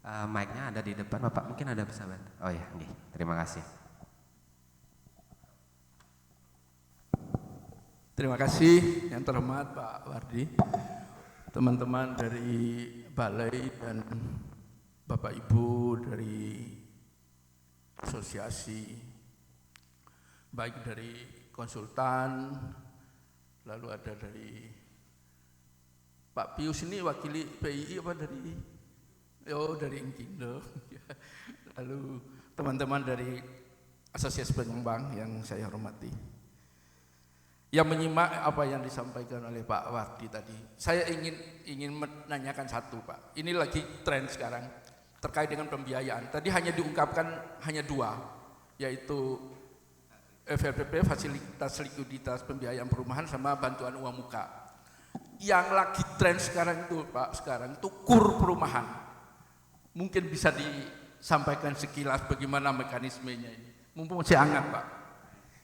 Mic-nya ada di depan Bapak, mungkin ada bisa bantu. Oh ya, nggih. Terima kasih. Terima kasih yang terhormat Pak Wardi, teman-teman dari Balai dan Bapak Ibu dari asosiasi, baik dari konsultan, lalu ada dari Pak Pius ini wakili PII apa dari Inkindo, lalu teman-teman dari asosiasi pengembang yang saya hormati, yang menyimak apa yang disampaikan oleh Pak Wardi tadi. Saya ingin menanyakan satu Pak, ini lagi tren sekarang terkait dengan pembiayaan. Tadi hanya diungkapkan hanya dua, yaitu FLPP, fasilitas likuiditas pembiayaan perumahan, sama bantuan uang muka. Yang lagi tren sekarang itu Pak, sekarang itu KUR perumahan. Mungkin bisa disampaikan sekilas bagaimana mekanismenya ini, mumpung masih hangat Pak.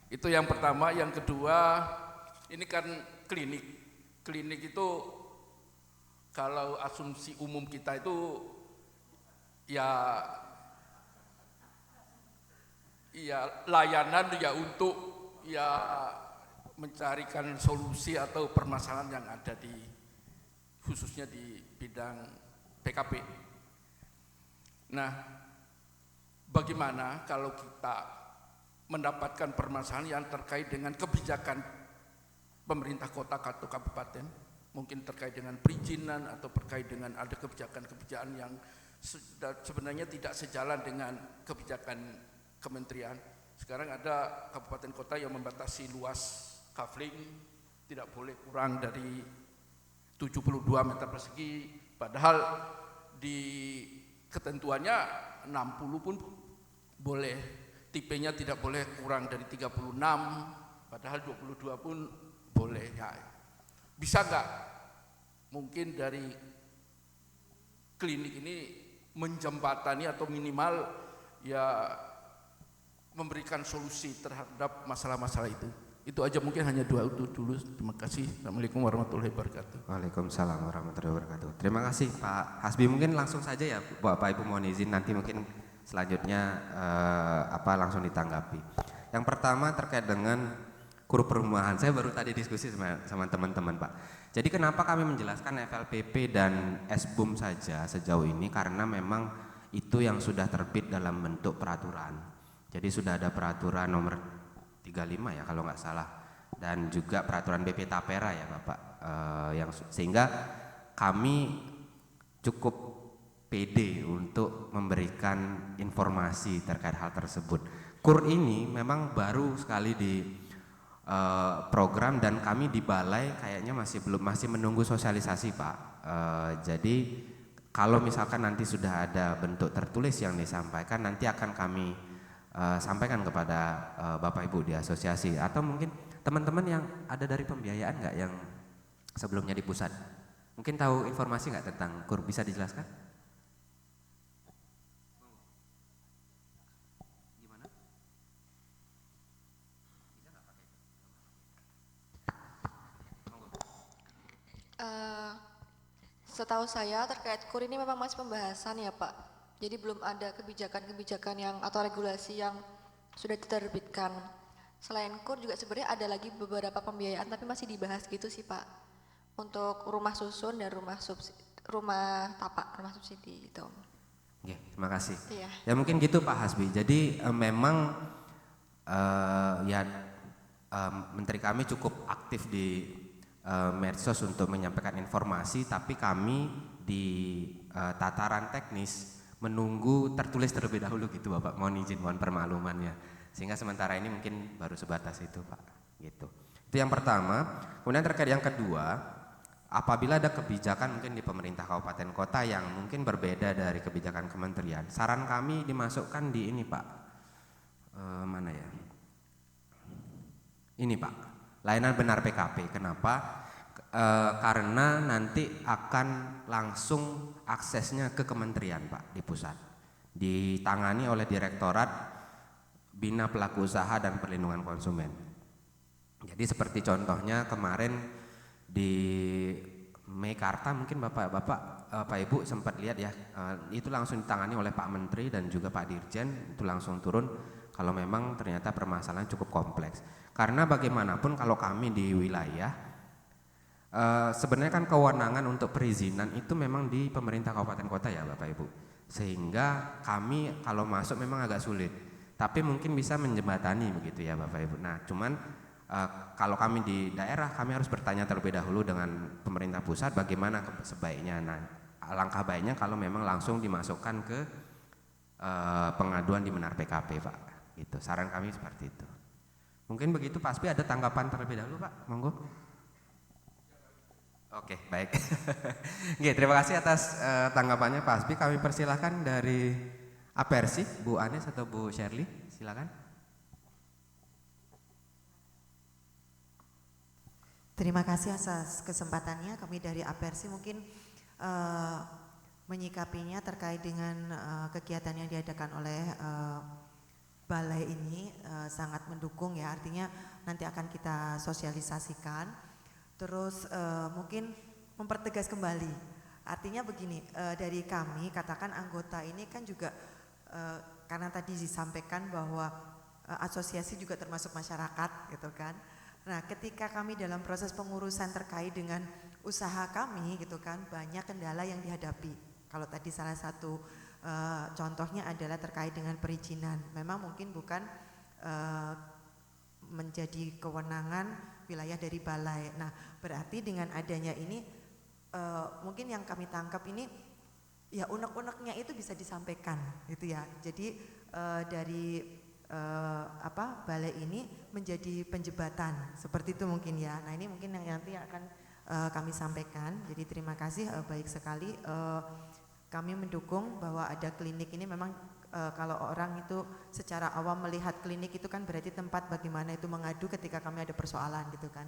Itu yang pertama. Yang kedua, ini kan klinik itu kalau asumsi umum kita itu ya layanan ya untuk ya mencarikan solusi atau permasalahan yang ada di khususnya di bidang PKP. Nah, bagaimana kalau kita mendapatkan permasalahan yang terkait dengan kebijakan pemerintah kota atau kabupaten, mungkin terkait dengan perizinan atau terkait dengan ada kebijakan-kebijakan yang sebenarnya tidak sejalan dengan kebijakan kementerian. Sekarang ada kabupaten kota yang membatasi luas kafling tidak boleh kurang dari 72 meter persegi, padahal di ketentuannya 60 pun boleh. Tipenya tidak boleh kurang dari 36, padahal 22 pun boleh. Ya. Bisa nggak mungkin dari klinik ini menjembatani atau minimal ya memberikan solusi terhadap masalah-masalah itu? Itu aja, mungkin hanya dua itu dulu. Terima kasih. Assalamualaikum warahmatullahi wabarakatuh. Waalaikumsalam warahmatullahi wabarakatuh. Terima kasih Pak Hasbi. Mungkin langsung saja ya Bapak Ibu, mohon izin nanti mungkin selanjutnya langsung ditanggapi. Yang pertama terkait dengan KUR perumahan. Saya baru tadi diskusi sama teman-teman Pak. Jadi kenapa kami menjelaskan FLPP dan SBUM saja sejauh ini, karena memang itu yang sudah terbit dalam bentuk peraturan. Jadi sudah ada peraturan nomor 35 ya kalau nggak salah, dan juga peraturan BP Tapera ya Bapak, sehingga kami cukup pede untuk memberikan informasi terkait hal tersebut. KUR ini memang baru sekali program, dan kami di balai kayaknya masih menunggu sosialisasi Pak. Jadi kalau misalkan nanti sudah ada bentuk tertulis yang disampaikan, nanti akan kami sampaikan kepada Bapak Ibu di asosiasi, atau mungkin teman-teman yang ada dari pembiayaan nggak yang sebelumnya di pusat, mungkin tahu informasi nggak tentang KUR, bisa dijelaskan? Eh, Setahu saya terkait KUR ini memang masih pembahasan ya Pak. Jadi belum ada kebijakan-kebijakan yang atau regulasi yang sudah diterbitkan. Selain KUR juga sebenarnya ada lagi beberapa pembiayaan tapi masih dibahas gitu sih Pak. Untuk rumah susun dan rumah subsidi itu. Oke, terima kasih. Iya. Ya mungkin gitu Pak Hasbi. Jadi memang Menteri kami cukup aktif di medsos untuk menyampaikan informasi, tapi kami di tataran teknis menunggu tertulis terlebih dahulu gitu Bapak. Mohon izin, mohon permaklumannya. Sehingga sementara ini mungkin baru sebatas itu Pak. Gitu. Itu yang pertama. Kemudian terkait yang kedua, apabila ada kebijakan mungkin di pemerintah kabupaten kota yang mungkin berbeda dari kebijakan kementerian, saran kami dimasukkan di ini Pak. Mana ya? Ini Pak, layanan benar PKP. Kenapa? Karena nanti akan langsung aksesnya ke kementerian Pak di pusat. Ditangani oleh Direktorat Bina Pelaku Usaha dan Perlindungan Konsumen. Jadi seperti contohnya kemarin di Meikarta, mungkin Bapak Ibu sempat lihat ya, itu langsung ditangani oleh Pak Menteri dan juga Pak Dirjen, itu langsung turun kalau memang ternyata permasalahan cukup kompleks. Karena bagaimanapun kalau kami di wilayah, sebenarnya kan kewenangan untuk perizinan itu memang di pemerintah kabupaten kota ya Bapak Ibu. Sehingga kami kalau masuk memang agak sulit, tapi mungkin bisa menjembatani begitu ya Bapak Ibu. Nah cuman kalau kami di daerah, kami harus bertanya terlebih dahulu dengan pemerintah pusat bagaimana sebaiknya. Nah alangkah baiknya kalau memang langsung dimasukkan ke pengaduan di Benar PKP Pak. Gitu. Saran kami seperti itu. Mungkin begitu Pak Aspi, ada tanggapan terlebih dahulu Pak, monggo. Oke, baik. Oke, terima kasih atas tanggapannya Pak Aspi. Kami persilahkan dari Apersi, Bu Anes atau Bu Shirley, silakan. Terima kasih atas kesempatannya. Kami dari Apersi mungkin menyikapinya terkait dengan kegiatan yang diadakan oleh balai ini sangat mendukung ya, artinya nanti akan kita sosialisasikan. Terus mungkin mempertegas kembali, artinya begini, dari kami katakan anggota ini kan juga karena tadi disampaikan bahwa asosiasi juga termasuk masyarakat gitu kan. Nah ketika kami dalam proses pengurusan terkait dengan usaha kami gitu kan, banyak kendala yang dihadapi. Kalau tadi salah satu contohnya adalah terkait dengan perizinan. Memang mungkin bukan menjadi kewenangan wilayah dari balai. Nah, berarti dengan adanya ini mungkin yang kami tangkap ini ya unek-uneknya itu bisa disampaikan gitu ya. Jadi dari balai ini menjadi penjembatan seperti itu mungkin ya. Nah, ini mungkin yang nanti akan kami sampaikan. Jadi terima kasih, baik sekali. Kami mendukung bahwa ada klinik ini. Memang kalau orang itu secara awam melihat klinik itu kan berarti tempat bagaimana itu mengadu ketika kami ada persoalan gitu kan.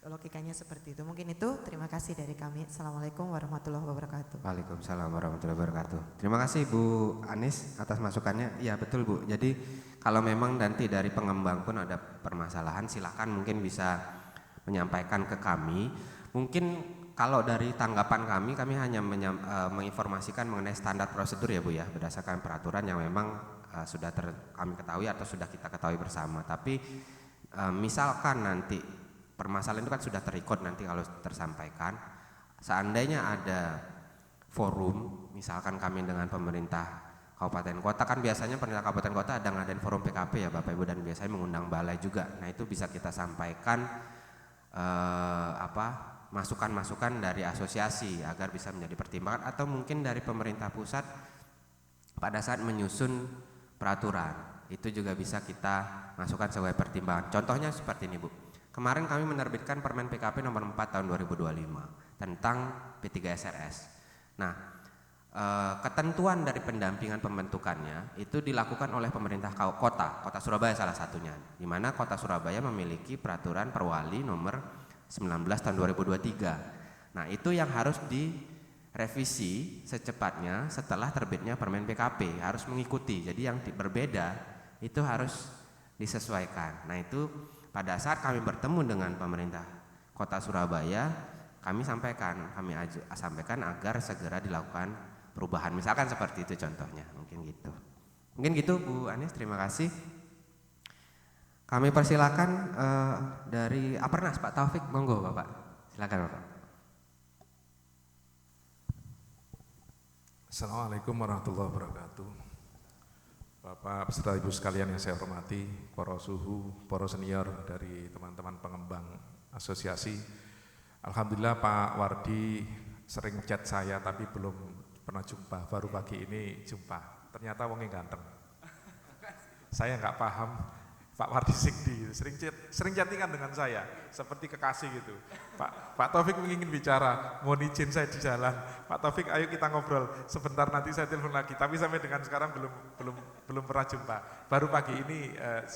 Logikanya seperti itu. Mungkin itu, terima kasih dari kami. Assalamualaikum warahmatullahi wabarakatuh. Waalaikumsalam warahmatullahi wabarakatuh. Terima kasih Bu Anis atas masukannya. Iya betul Bu. Jadi kalau memang nanti dari pengembang pun ada permasalahan, silakan mungkin bisa menyampaikan ke kami. Mungkin kalau dari tanggapan kami hanya menginformasikan mengenai standar prosedur ya Bu ya, berdasarkan peraturan yang memang sudah kami ketahui atau sudah kita ketahui bersama. Tapi misalkan nanti permasalahan itu kan sudah terikut nanti kalau tersampaikan, seandainya ada forum, misalkan kami dengan pemerintah kabupaten kota, kan biasanya pemerintah kabupaten kota ada ngadain forum PKP ya Bapak Ibu, dan biasanya mengundang balai juga. Nah itu bisa kita sampaikan masukan-masukan dari asosiasi agar bisa menjadi pertimbangan, atau mungkin dari pemerintah pusat pada saat menyusun peraturan itu juga bisa kita masukkan sebagai pertimbangan. Contohnya seperti ini Bu, kemarin kami menerbitkan Permen PKP nomor 4 tahun 2025 tentang P3SRS. Nah, ketentuan dari pendampingan pembentukannya itu dilakukan oleh pemerintah kota Surabaya salah satunya, di mana kota Surabaya memiliki peraturan perwali nomor 19 tahun 2023. Nah, itu yang harus direvisi secepatnya setelah terbitnya Permen PKP, harus mengikuti. Jadi yang berbeda itu harus disesuaikan. Nah, itu pada saat kami bertemu dengan pemerintah Kota Surabaya, kami sampaikan agar segera dilakukan perubahan. Misalkan seperti itu contohnya, mungkin gitu. Mungkin gitu Bu Anies, terima kasih. Kami persilakan dari Apernas Pak Taufik, monggo Bapak. Silakan Bapak. Assalamualaikum warahmatullahi wabarakatuh. Bapak beserta Ibu sekalian yang saya hormati, para suhu, para senior dari teman-teman pengembang asosiasi. Alhamdulillah Pak Wardi sering chat saya tapi belum pernah jumpa, baru pagi ini jumpa. Ternyata wongnya ganteng. Saya nggak paham Pak Wardi Sikdi, sering chattingan dengan saya, seperti kekasih gitu. Pak Taufik ingin bicara, mohon izin saya di jalan. Pak Taufik, ayo kita ngobrol. Sebentar nanti saya telepon lagi. Tapi sampai dengan sekarang belum pernah jumpa. Baru pagi ini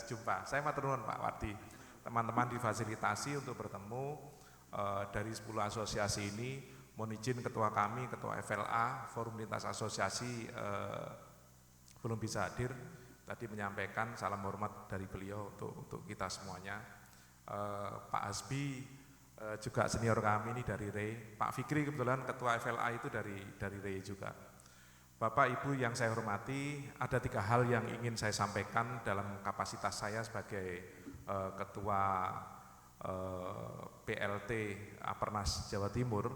jumpa. Saya matur nuwun Pak Wardi. Teman-teman difasilitasi untuk bertemu dari 10 asosiasi ini. Mohon izin ketua kami, ketua FLA, Forum Lintas Asosiasi belum bisa hadir. Tadi menyampaikan salam hormat dari beliau untuk kita semuanya. Pak Hasbi juga senior kami ini dari RE. Pak Fikri kebetulan ketua FLA itu dari RE juga. Bapak Ibu yang saya hormati, ada 3 hal yang ingin saya sampaikan dalam kapasitas saya sebagai ketua PLT Apernas Jawa Timur.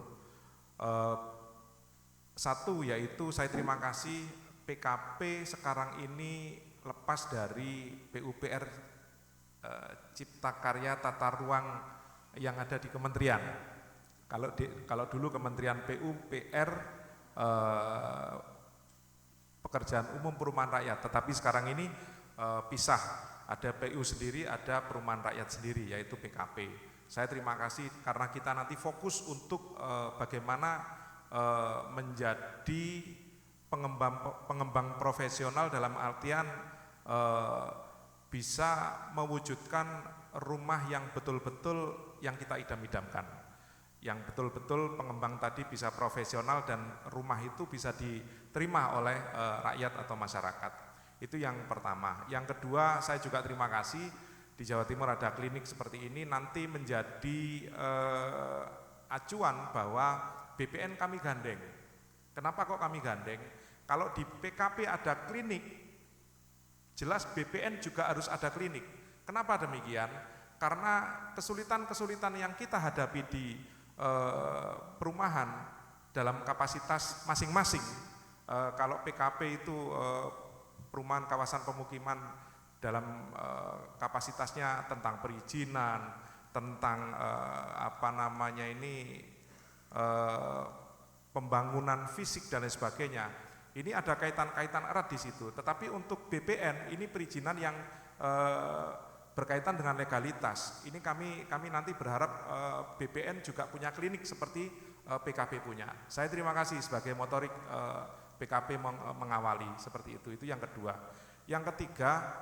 Satu yaitu saya terima kasih PKP sekarang ini lepas dari PUPR Cipta Karya Tata Ruang yang ada di kementerian. Kalau dulu Kementerian PUPR Pekerjaan Umum Perumahan Rakyat, tetapi sekarang ini pisah, ada PU sendiri, ada Perumahan Rakyat sendiri, yaitu PKP. Saya terima kasih karena kita nanti fokus untuk bagaimana menjadi pengembang profesional dalam artian bisa mewujudkan rumah yang betul-betul yang kita idam-idamkan, yang betul-betul pengembang tadi bisa profesional dan rumah itu bisa diterima oleh rakyat atau masyarakat. Itu yang pertama. Yang kedua, saya juga terima kasih di Jawa Timur ada klinik seperti ini, nanti menjadi acuan bahwa BPN kami gandeng. Kenapa kok kami gandeng? Kalau di PKP ada klinik, jelas BPN juga harus ada klinik. Kenapa demikian? Karena kesulitan-kesulitan yang kita hadapi di perumahan dalam kapasitas masing-masing. Kalau PKP itu perumahan kawasan pemukiman dalam kapasitasnya tentang perizinan, tentang pembangunan fisik dan lain sebagainya. Ini ada kaitan-kaitan erat di situ. Tetapi untuk BPN ini perizinan yang berkaitan dengan legalitas. Ini kami nanti berharap BPN juga punya klinik seperti PKP punya. Saya terima kasih sebagai motorik PKP mengawali seperti itu. Itu yang kedua. Yang ketiga,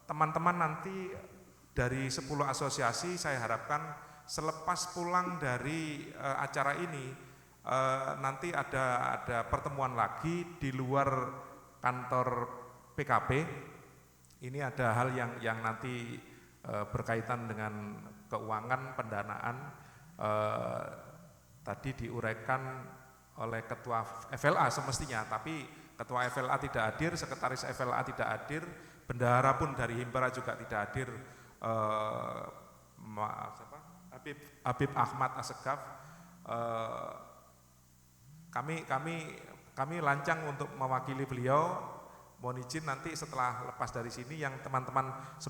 teman-teman nanti dari 10 asosiasi saya harapkan selepas pulang dari acara ini nanti ada pertemuan lagi di luar kantor PKP. Ini ada hal yang nanti berkaitan dengan keuangan, pendanaan. Tadi diuraikan oleh ketua FLA semestinya, tapi ketua FLA tidak hadir, sekretaris FLA tidak hadir, bendahara pun dari Himpera juga tidak hadir. Habib Ahmad Assegaf. Kami lancang untuk mewakili beliau. Mohon izin nanti setelah lepas dari sini yang teman-teman 10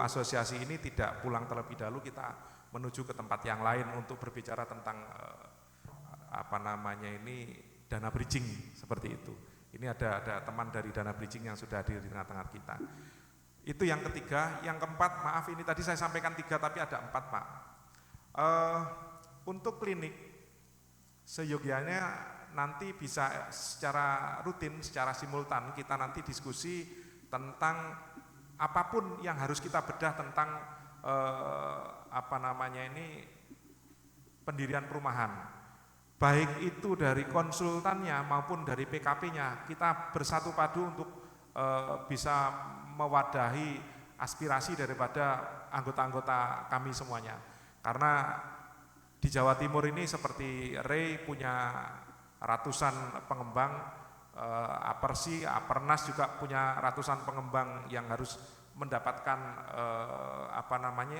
asosiasi ini tidak pulang terlebih dahulu, kita menuju ke tempat yang lain untuk berbicara tentang dana bridging seperti itu. Ini ada teman dari dana bridging yang sudah hadir di tengah-tengah kita. Itu yang ketiga. Yang keempat, maaf ini tadi saya sampaikan 3 tapi ada 4 Pak. Untuk klinik seyogianya nanti bisa secara rutin, secara simultan kita nanti diskusi tentang apapun yang harus kita bedah tentang pendirian perumahan. Baik itu dari konsultannya maupun dari PKP-nya, kita bersatu padu untuk bisa mewadahi aspirasi daripada anggota-anggota kami semuanya. Karena di Jawa Timur ini seperti Ray punya ratusan pengembang, Apersi, Apernas juga punya ratusan pengembang yang harus mendapatkan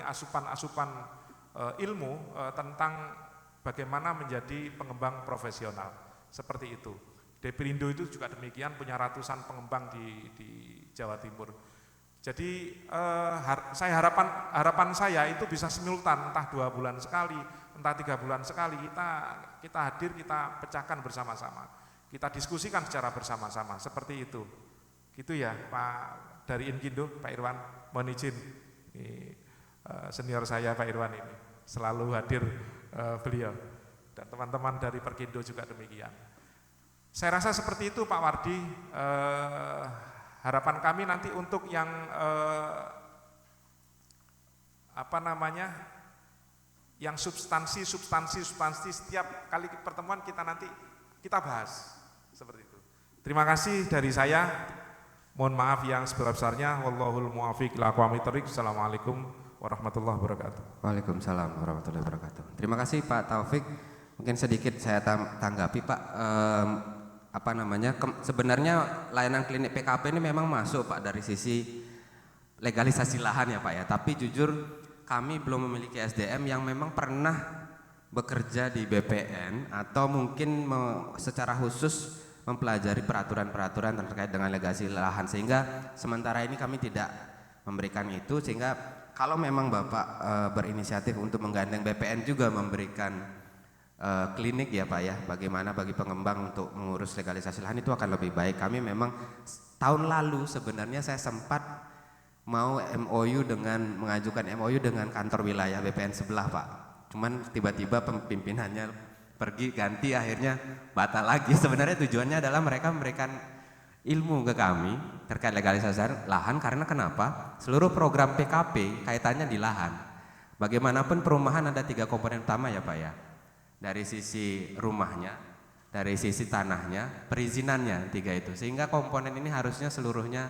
asupan-asupan ilmu tentang bagaimana menjadi pengembang profesional, seperti itu. Deperindo itu juga demikian, punya ratusan pengembang di Jawa Timur. Jadi harapan saya itu bisa simultan, entah 2 bulan sekali, entah 3 bulan sekali, kita hadir, kita pecahkan bersama-sama, kita diskusikan secara bersama-sama, seperti itu. Gitu ya Pak, dari Inkindo, Pak Irwan, mohon izin, senior saya Pak Irwan ini selalu hadir beliau, dan teman-teman dari Perkindo juga demikian. Saya rasa seperti itu Pak Wardi. Harapan kami nanti untuk yang yang substansi setiap kali pertemuan kita bahas seperti itu. Terima kasih dari saya. Mohon maaf yang sebesar-besarnya. Wallahul muwaffiq ila aqwamit thoriq. Assalamualaikum warahmatullahi wabarakatuh. Waalaikumsalam warahmatullahi wabarakatuh. Terima kasih Pak Taufik. Mungkin sedikit saya tanggapi Pak. Sebenarnya layanan klinik PKP ini memang masuk Pak dari sisi legalisasi lahan ya Pak ya. Tapi jujur kami belum memiliki SDM yang memang pernah bekerja di BPN atau mungkin secara khusus mempelajari peraturan-peraturan terkait dengan legalisasi lahan, sehingga sementara ini kami tidak memberikan itu. Sehingga kalau memang Bapak berinisiatif untuk menggandeng BPN juga memberikan klinik ya Pak ya, bagaimana bagi pengembang untuk mengurus legalisasi lahan, itu akan lebih baik. Kami memang tahun lalu sebenarnya saya sempat mau mengajukan MOU dengan kantor wilayah BPN sebelah Pak. Cuman tiba-tiba pimpinannya pergi ganti, akhirnya batal lagi. Sebenarnya tujuannya adalah mereka memberikan ilmu ke kami terkait legalisasi lahan, karena kenapa? Seluruh program PKP kaitannya di lahan. Bagaimanapun perumahan ada 3 komponen utama ya Pak ya. Dari sisi rumahnya, dari sisi tanahnya, perizinannya, 3 itu. Sehingga komponen ini harusnya seluruhnya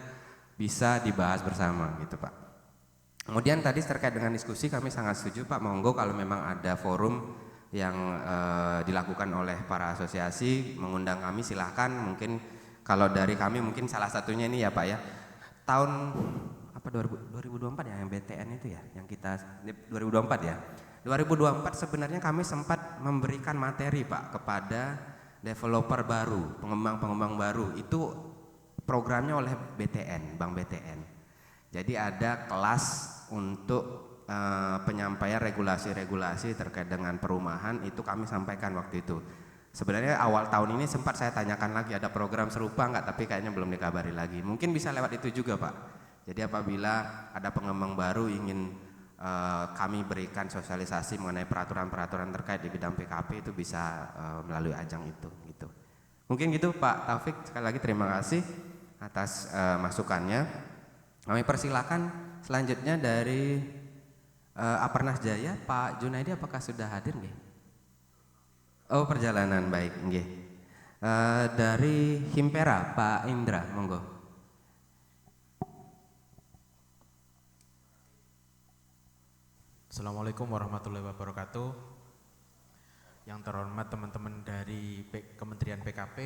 bisa dibahas bersama gitu Pak. Kemudian tadi terkait dengan diskusi, kami sangat setuju Pak, monggo kalau memang ada forum yang dilakukan oleh para asosiasi mengundang kami, silahkan. Mungkin kalau dari kami mungkin salah satunya ini ya Pak ya, tahun 2024 ya yang BTN itu ya, yang kita 2024 ya. 2024 sebenarnya kami sempat memberikan materi Pak kepada developer baru, pengembang-pengembang baru. Itu programnya oleh BTN, Bank BTN. Jadi ada kelas untuk penyampaian regulasi-regulasi terkait dengan perumahan, itu kami sampaikan waktu itu. Sebenarnya awal tahun ini sempat saya tanyakan lagi ada program serupa enggak, tapi kayaknya belum dikabari lagi. Mungkin bisa lewat itu juga Pak. Jadi apabila ada pengembang baru ingin kami berikan sosialisasi mengenai peraturan-peraturan terkait di bidang PKP, itu bisa melalui ajang itu gitu. Mungkin gitu Pak Taufik, sekali lagi terima kasih atas masukannya. Kami persilakan selanjutnya dari Apernas Jaya, Pak Junaidi, apakah sudah hadir nggih? Oh, perjalanan, baik nggih. Dari Himpera, Pak Indra, monggo. Assalamualaikum warahmatullahi wabarakatuh. Yang terhormat teman-teman dari Kementerian PKP,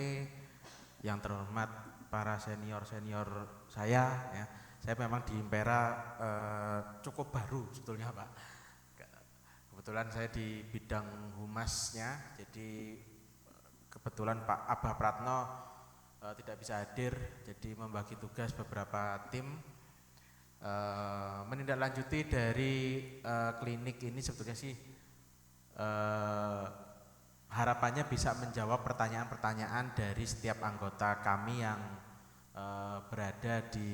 yang terhormat para senior-senior saya ya. Saya memang di Himpera cukup baru sebetulnya Pak. Kebetulan saya di bidang humasnya, jadi kebetulan Pak Abah Pratno tidak bisa hadir, jadi membagi tugas beberapa tim menindaklanjuti dari klinik ini. Sebetulnya sih harapannya bisa menjawab pertanyaan-pertanyaan dari setiap anggota kami yang berada di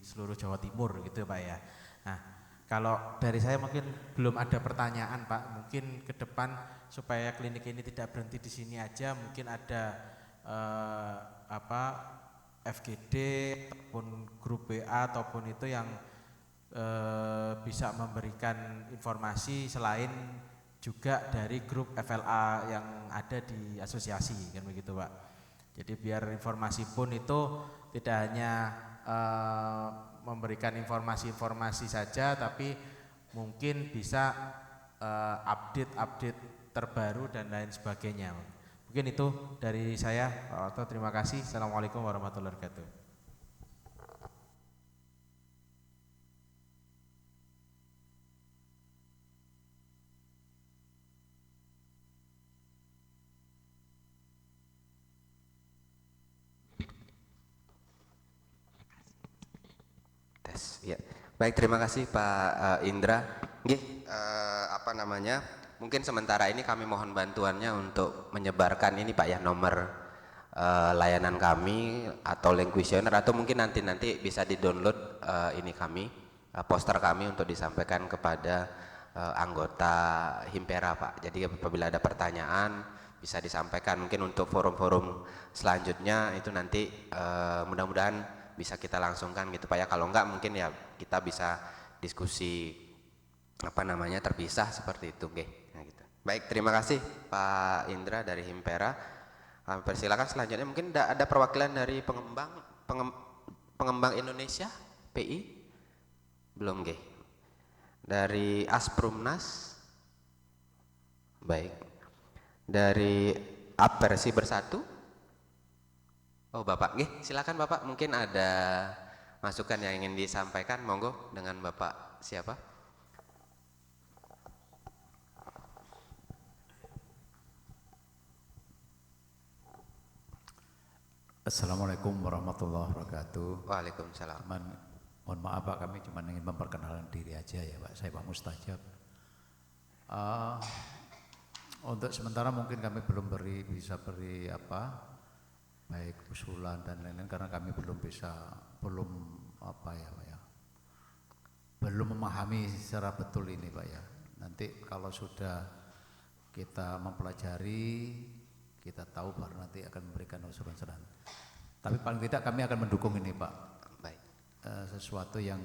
seluruh Jawa Timur gitu Pak ya. Nah, kalau dari saya mungkin belum ada pertanyaan Pak, mungkin ke depan supaya klinik ini tidak berhenti di sini aja, mungkin ada FGD ataupun grup WA ataupun itu yang bisa memberikan informasi selain juga dari grup FLA yang ada di asosiasi kan begitu Pak. Jadi biar informasi pun itu tidak hanya memberikan informasi-informasi saja, tapi mungkin bisa update-update terbaru dan lain sebagainya. Mungkin itu dari saya, Pak Warto. Terima kasih. Assalamualaikum warahmatullahi wabarakatuh. Ya. Baik, terima kasih Pak Indra. Nggih, mungkin sementara ini kami mohon bantuannya untuk menyebarkan ini Pak ya, nomor layanan kami atau link kuesioner, atau mungkin nanti bisa di-download ini kami, poster kami untuk disampaikan kepada anggota Himpera Pak. Jadi apabila ada pertanyaan bisa disampaikan, mungkin untuk forum-forum selanjutnya itu nanti mudah-mudahan bisa kita langsungkan gitu Pak ya. Kalau enggak mungkin ya kita bisa diskusi terpisah seperti itu, nggih. Nah, gitu. Baik, terima kasih Pak Indra dari Himpera. Kami persilakan selanjutnya, mungkin ada perwakilan dari pengembang Indonesia PI? Belum, nggih. Dari Asprumnas? Baik. Dari Apersi Bersatu? Oh Bapak, nggih, silakan Bapak, mungkin ada masukan yang ingin disampaikan, monggo dengan Bapak siapa? Assalamualaikum warahmatullahi wabarakatuh. Waalaikumsalam. Mohon maaf Pak, kami cuma ingin memperkenalkan diri aja ya Pak, saya Pak Mustajab. Untuk sementara mungkin kami belum bisa beri baik usulan dan lain-lain karena kami belum memahami secara betul ini Pak ya. Nanti kalau sudah kita mempelajari, kita tahu baru nanti akan memberikan usulan-usulan. Tapi paling tidak kami akan mendukung ini Pak. Baik. Sesuatu yang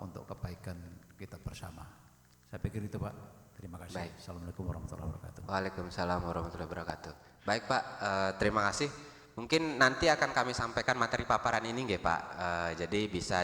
untuk kebaikan kita bersama. Saya pikir itu Pak. Terima kasih. Baik. Assalamualaikum warahmatullahi wabarakatuh. Waalaikumsalam warahmatullahi wabarakatuh. Baik Pak, terima kasih. Mungkin nanti akan kami sampaikan materi paparan ini nggih Pak. Jadi bisa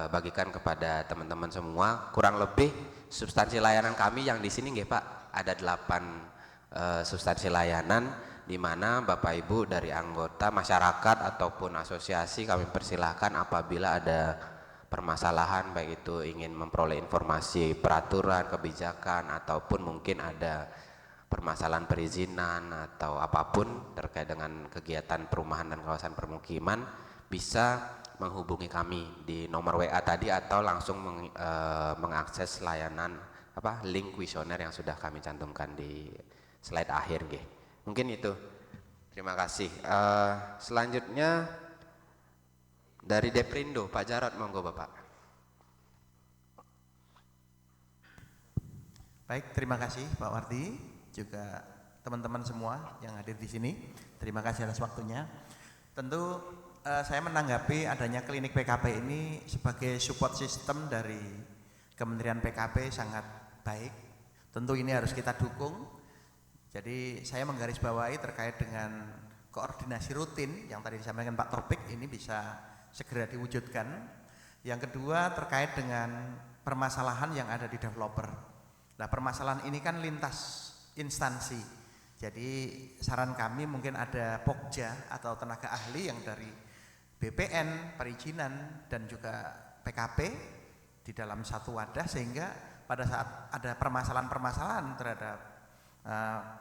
bagikan kepada teman-teman semua. Kurang lebih substansi layanan kami yang di sini nggih Pak, ada 8 substansi layanan, di mana Bapak Ibu dari anggota masyarakat ataupun asosiasi kami persilahkan apabila ada permasalahan, baik itu ingin memperoleh informasi peraturan, kebijakan, ataupun mungkin ada permasalahan perizinan atau apapun terkait dengan kegiatan perumahan dan kawasan permukiman, bisa menghubungi kami di nomor WA tadi atau langsung mengakses layanan link kuesioner yang sudah kami cantumkan di slide akhir nggih. Mungkin itu. Terima kasih. Selanjutnya dari Deprindo, Pak Jarod, monggo Bapak. Baik, terima kasih Pak Wardi, juga teman-teman semua yang hadir di sini. Terima kasih atas waktunya. Tentu saya menanggapi adanya klinik PKP ini sebagai support system dari Kementerian PKP sangat baik. Tentu ini harus kita dukung. Jadi saya menggarisbawahi terkait dengan koordinasi rutin yang tadi disampaikan Pak Topik ini bisa segera diwujudkan. Yang kedua terkait dengan permasalahan yang ada di developer. Nah, permasalahan ini kan lintas instansi. Jadi saran kami mungkin ada Pokja atau tenaga ahli yang dari BPN, perizinan dan juga PKP di dalam satu wadah, sehingga pada saat ada permasalahan-permasalahan terhadap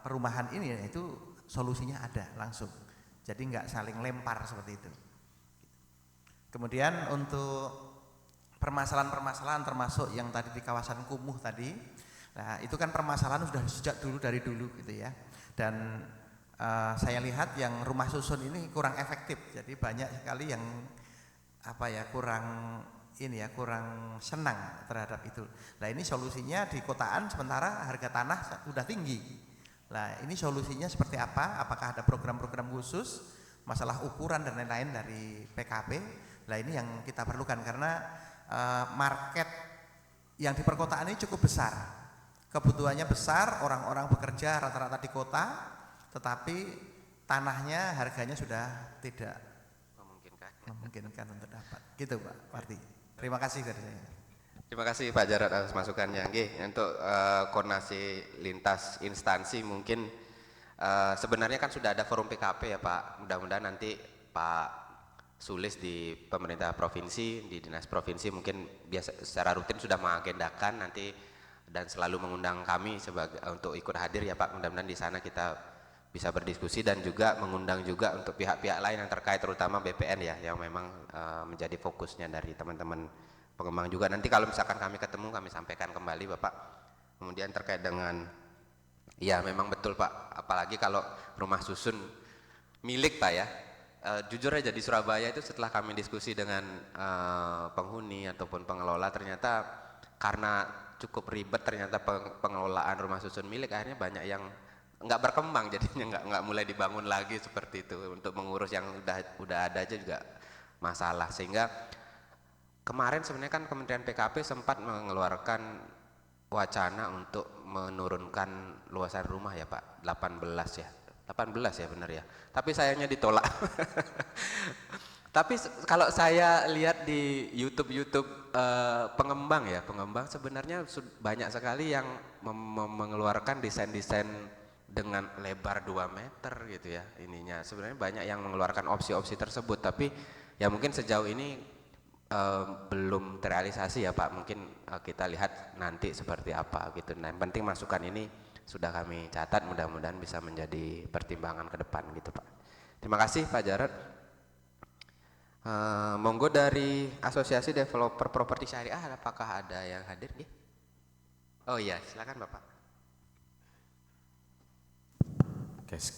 perumahan ini, itu solusinya ada langsung. Jadi nggak saling lempar seperti itu. Kemudian untuk permasalahan-permasalahan termasuk yang tadi di kawasan kumuh tadi, nah itu kan permasalahan sudah sejak dulu dari dulu gitu ya. Dan saya lihat yang rumah susun ini kurang efektif. Jadi banyak sekali yang kurang senang terhadap itu. Nah ini solusinya di kotaan sementara harga tanah sudah tinggi. Nah ini solusinya seperti apa? Apakah ada program-program khusus masalah ukuran dan lain-lain dari PKP? Nah ini yang kita perlukan karena market yang di perkotaan ini cukup besar. Kebutuhannya besar, orang-orang bekerja rata-rata di kota, tetapi tanahnya harganya sudah tidak memungkinkan untuk dapat. Gitu Pak Wardi. Terima kasih dari saya. Terima kasih Pak Jarod atas masukannya. Nggih, untuk koordinasi lintas instansi mungkin sebenarnya kan sudah ada forum PKP ya Pak. Mudah-mudahan nanti Pak Sulis di pemerintah provinsi, di dinas provinsi mungkin biasa secara rutin sudah mengagendakan nanti dan selalu mengundang kami untuk ikut hadir ya Pak. Mudah-mudahan di sana kita bisa berdiskusi dan juga mengundang juga untuk pihak-pihak lain yang terkait terutama BPN ya yang memang menjadi fokusnya dari teman-teman pengembang juga. Nanti kalau misalkan kami ketemu kami sampaikan kembali Bapak. Kemudian terkait dengan ya memang betul Pak, apalagi kalau rumah susun milik Pak ya. Jujur aja di Surabaya itu setelah kami diskusi dengan penghuni ataupun pengelola ternyata karena cukup ribet ternyata pengelolaan rumah susun milik akhirnya banyak yang nggak berkembang jadinya nggak mulai dibangun lagi seperti itu. Untuk mengurus yang udah ada aja juga masalah, sehingga kemarin sebenarnya kan Kementerian PKP sempat mengeluarkan wacana untuk menurunkan luasan rumah ya Pak, 18 ya benar ya, tapi sayangnya ditolak. Tapi kalau saya lihat di YouTube pengembang sebenarnya banyak sekali yang mengeluarkan desain-desain dengan lebar 2 meter gitu ya ininya. Sebenarnya banyak yang mengeluarkan opsi-opsi tersebut, tapi ya mungkin sejauh ini belum terrealisasi ya Pak. Mungkin kita lihat nanti seperti apa gitu. Nah, yang penting masukan ini sudah kami catat, mudah-mudahan bisa menjadi pertimbangan ke depan gitu Pak. Terima kasih Pak Jarod. Monggo dari Asosiasi Developer Properti Syariah, apakah ada yang hadir? Oh iya, silakan Bapak. Guys.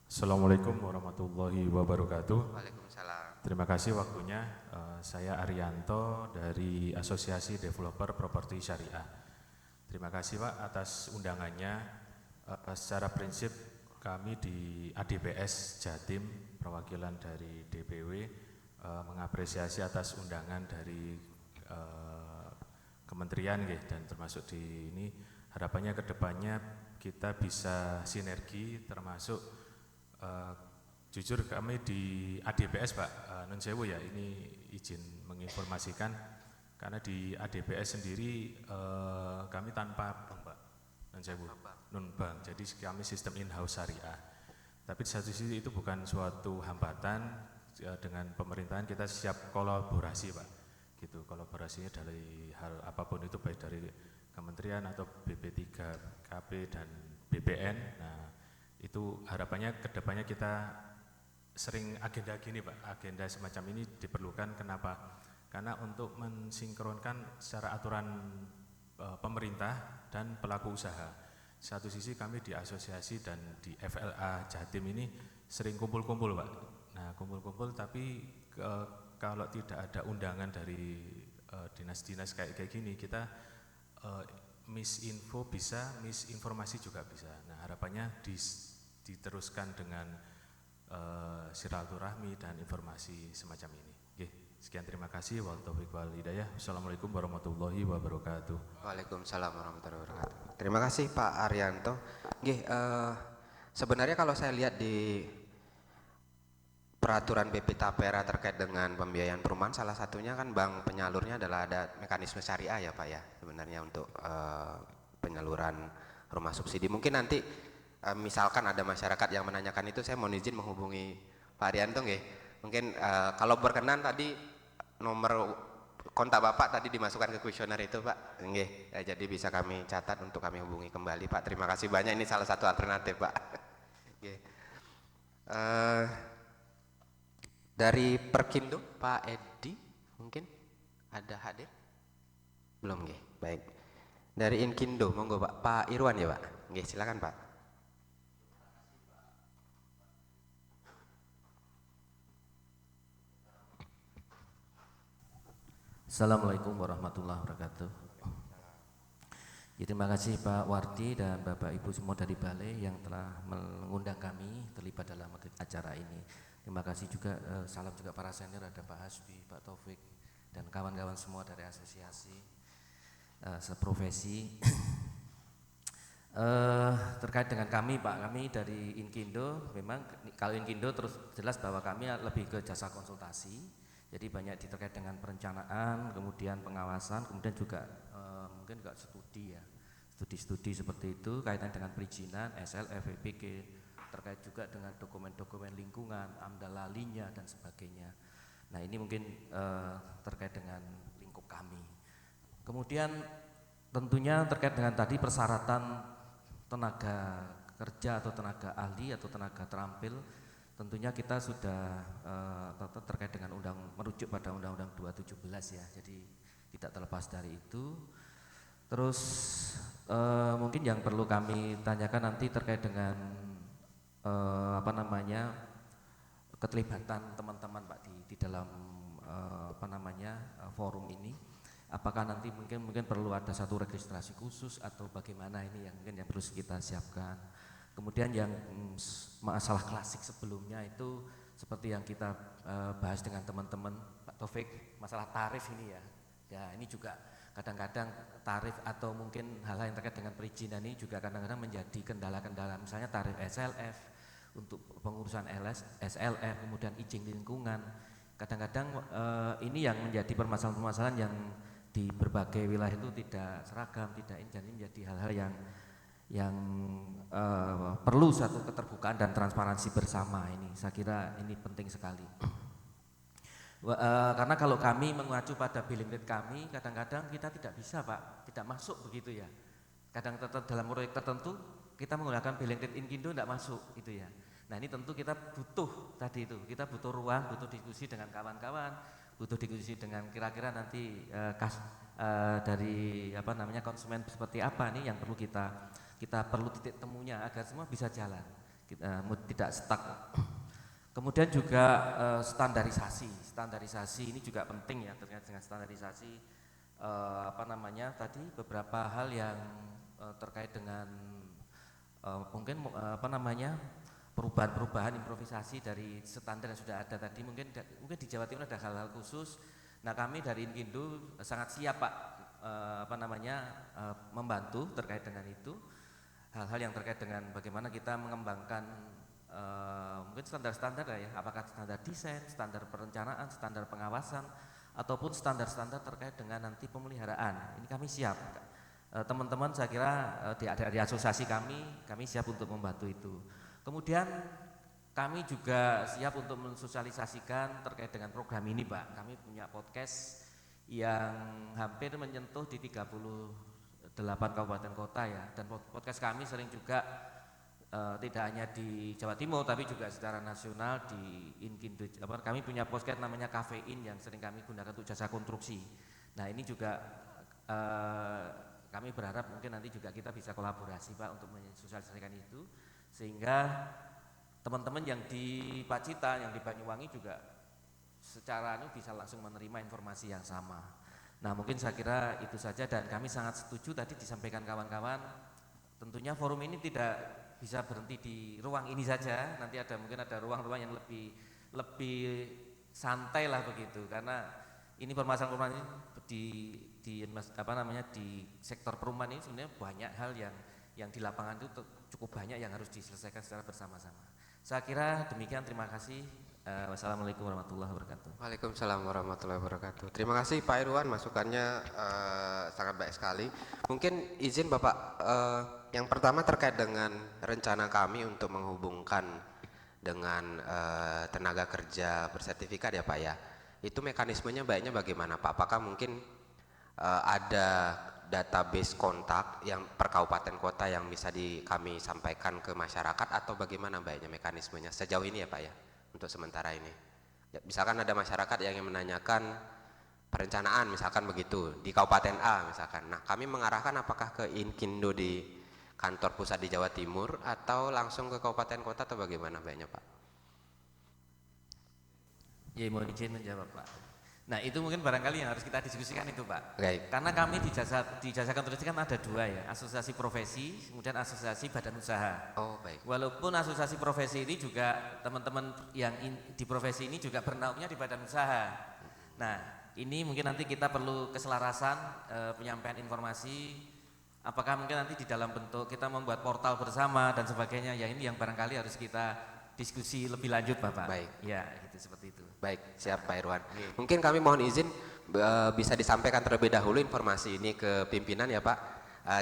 Assalamualaikum warahmatullahi wabarakatuh. Waalaikumsalam. Terima kasih waktunya. Saya Arianto dari Asosiasi Developer Properti Syariah. Terima kasih Pak atas undangannya. Secara prinsip kami di ADPS Jatim, perwakilan dari DPW, mengapresiasi atas undangan dari kementerian dan termasuk di ini harapannya kedepannya kita bisa sinergi, termasuk jujur kami di ADPS Pak Nun Sewu ya, ini izin menginformasikan karena di ADPS sendiri kami tanpa bank Pak Nun Sewu, non bank, jadi kami sistem in-house syariah. Tapi di satu sisi itu bukan suatu hambatan, dengan pemerintahan kita siap kolaborasi Pak, gitu. Kolaborasinya dari hal apapun itu, baik dari kementerian atau BP3KP dan BPN. Nah itu harapannya kedepannya kita sering agenda gini Pak, agenda semacam ini diperlukan. Kenapa? Karena untuk mensinkronkan secara aturan pemerintah dan pelaku usaha. Satu sisi kami di asosiasi dan di FLA Jatim ini sering kumpul-kumpul Pak. Nah kumpul-kumpul tapi kalau tidak ada undangan dari dinas-dinas kayak gini, kita misinfo bisa, misinformasi juga bisa. Nah harapannya diteruskan dengan silaturahmi dan informasi semacam ini. Oke, sekian, terima kasih. Wal taufiq wal hidayah. Wassalamualaikum warahmatullahi wabarakatuh. Waalaikumsalam warahmatullahi wabarakatuh. Terima kasih Pak Arianto. Sebenarnya kalau saya lihat di peraturan BP Tapera terkait dengan pembiayaan perumahan, salah satunya kan bank penyalurnya adalah ada mekanisme syariah ya Pak ya, sebenarnya untuk penyaluran rumah subsidi. Mungkin nanti misalkan ada masyarakat yang menanyakan itu, saya mohon izin menghubungi Pak Arianto nggih. Mungkin kalau berkenan tadi nomor kontak Bapak tadi dimasukkan ke kuesioner itu Pak, nggih. Jadi bisa kami catat untuk kami hubungi kembali Pak. Terima kasih banyak, ini salah satu alternatif Pak. Nggih. Dari Perkindo Pak Edi mungkin ada hadir? Belum nggih. Baik. Dari Inkindo monggo Pak Irwan ya Pak. Nggih, silakan Pak. Assalamualaikum warahmatullahi wabarakatuh. Jadi terima kasih Pak Wardi dan Bapak Ibu semua dari Balai yang telah mengundang kami terlibat dalam acara ini. Terima kasih juga, salam juga para senior, ada Pak Hasbi, Pak Taufik dan kawan-kawan semua dari asosiasi seprofesi. Terkait dengan kami Pak, kami dari Inkindo, memang kalau Inkindo terus jelas bahwa kami lebih ke jasa konsultasi. Jadi banyak terkait dengan perencanaan, kemudian pengawasan, kemudian juga mungkin juga studi ya, studi-studi seperti itu kaitan dengan perizinan, SLF, VPG, terkait juga dengan dokumen-dokumen lingkungan, AMDAL lalinya dan sebagainya. Nah ini mungkin terkait dengan lingkup kami. Kemudian tentunya terkait dengan tadi persyaratan tenaga kerja atau tenaga ahli atau tenaga terampil. Tentunya kita sudah terkait dengan merujuk pada Undang-Undang 217 ya, jadi tidak terlepas dari itu. Terus mungkin yang perlu kami tanyakan nanti terkait dengan keterlibatan teman-teman Pak di dalam forum ini. Apakah nanti mungkin perlu ada satu registrasi khusus atau bagaimana, ini yang mungkin yang perlu kita siapkan. Kemudian yang masalah klasik sebelumnya itu seperti yang kita bahas dengan teman-teman Pak Taufik, masalah tarif ini ya. Ya ini juga kadang-kadang tarif atau mungkin hal-hal yang terkait dengan perizinan ini juga kadang-kadang menjadi kendala-kendala. Misalnya tarif SLF untuk pengurusan SLF, kemudian izin lingkungan. Kadang-kadang ini yang menjadi permasalahan-permasalahan yang di berbagai wilayah itu tidak seragam, tidak ini, jadi menjadi hal-hal yang perlu satu keterbukaan dan transparansi bersama ini. Saya kira ini penting sekali. Karena kalau kami mengacu pada billing rate kami, kadang-kadang kita tidak bisa Pak, tidak masuk begitu ya. Kadang dalam proyek tertentu kita menggunakan billing rate Inkindo tidak masuk itu ya. Nah ini tentu kita butuh tadi itu, kita butuh ruang, butuh diskusi dengan kawan-kawan, butuh diskusi dengan kira-kira nanti dari konsumen seperti apa nih yang perlu kita perlu titik temunya agar semua bisa jalan, tidak stuck. Kemudian juga standarisasi ini juga penting ya, terkait dengan standarisasi tadi beberapa hal yang terkait dengan perubahan-perubahan improvisasi dari standar yang sudah ada tadi. Mungkin di Jawa Timur ada hal-hal khusus. Nah kami dari Inkindo sangat siap Pak membantu terkait dengan itu. Hal-hal yang terkait dengan bagaimana kita mengembangkan mungkin standar-standar ya, apakah standar desain, standar perencanaan, standar pengawasan, ataupun standar-standar terkait dengan nanti pemeliharaan. Ini kami siap. Teman-teman saya kira dari asosiasi kami siap untuk membantu itu. Kemudian kami juga siap untuk mensosialisasikan terkait dengan program ini Pak. Kami punya podcast yang hampir menyentuh di 38 kabupaten kota ya, dan podcast kami sering juga tidak hanya di Jawa Timur tapi juga secara nasional di Inkindo. Kami punya podcast namanya Kafein yang sering kami gunakan untuk jasa konstruksi. Nah ini juga kami berharap mungkin nanti juga kita bisa kolaborasi Pak untuk mensosialisasikan itu, sehingga teman-teman yang di Pacitan, yang di Banyuwangi juga secara bisa langsung menerima informasi yang sama. Nah mungkin saya kira itu saja, dan kami sangat setuju tadi disampaikan kawan-kawan, tentunya forum ini tidak bisa berhenti di ruang ini saja, nanti mungkin ada ruang-ruang yang lebih santai lah begitu, karena ini permasalahan di sektor perumahan ini sebenarnya banyak hal yang di lapangan itu cukup banyak yang harus diselesaikan secara bersama-sama. Saya kira demikian, terima kasih. Wassalamualaikum warahmatullahi wabarakatuh. Waalaikumsalam warahmatullahi wabarakatuh. Terima kasih Pak Irwan, masukannya sangat baik sekali. Mungkin izin Bapak, yang pertama terkait dengan rencana kami untuk menghubungkan dengan tenaga kerja bersertifikat ya Pak ya. Itu mekanismenya baiknya bagaimana Pak? Apakah mungkin ada database kontak yang per kabupaten kota yang bisa kami sampaikan ke masyarakat, atau bagaimana baiknya mekanismenya sejauh ini ya Pak ya? Untuk sementara ini ya, misalkan ada masyarakat yang ingin menanyakan perencanaan misalkan begitu di Kabupaten A misalkan, nah kami mengarahkan apakah ke Inkindo di kantor pusat di Jawa Timur atau langsung ke kabupaten kota atau bagaimana baiknya Pak? Ya mohon izin menjawab Pak. Nah itu mungkin barangkali yang harus kita diskusikan itu Pak. Baik. Karena kami di jasa konstruksi kan ada dua ya, asosiasi profesi, kemudian asosiasi badan usaha. Oh baik. Walaupun asosiasi profesi ini juga teman-teman yang di profesi ini juga bernaungnya di badan usaha. Nah ini mungkin nanti kita perlu keselarasan penyampaian informasi. Apakah mungkin nanti di dalam bentuk kita membuat portal bersama dan sebagainya. Ya ini yang barangkali harus kita diskusi lebih lanjut Bapak. Baik. Ya gitu seperti itu. Baik, siap Pak Irwan. Mungkin kami mohon izin bisa disampaikan terlebih dahulu informasi ini ke pimpinan ya Pak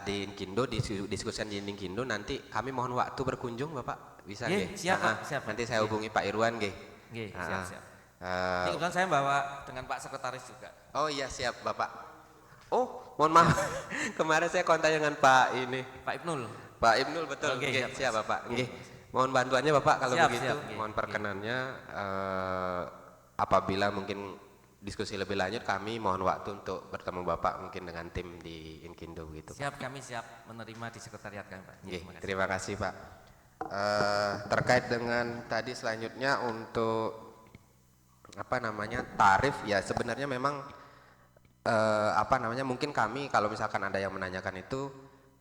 di Inkindo, diskusikan di Inkindo. Nanti kami mohon waktu berkunjung Bapak, bisa nggih? Siap Pak, siap. Nanti saya hubungi Pak Irwan nggih. Nggih, siap. Ini kebetulan saya bawa dengan Pak Sekretaris juga. Oh iya siap Bapak. Oh mohon maaf, kemarin saya kontak dengan Pak Ibnul. Pak Ibnul betul. Oke, siap Bapak. Nggih. Mohon bantuannya Bapak kalau begitu. Siap. Mohon perkenannya apabila mungkin diskusi lebih lanjut kami mohon waktu untuk bertemu Bapak mungkin dengan tim di Inkindo begitu. Siap, kami siap menerima di sekretariat kami Pak. Terima kasih Pak. Terkait dengan tadi selanjutnya untuk tarif ya sebenarnya memang mungkin kami kalau misalkan ada yang menanyakan itu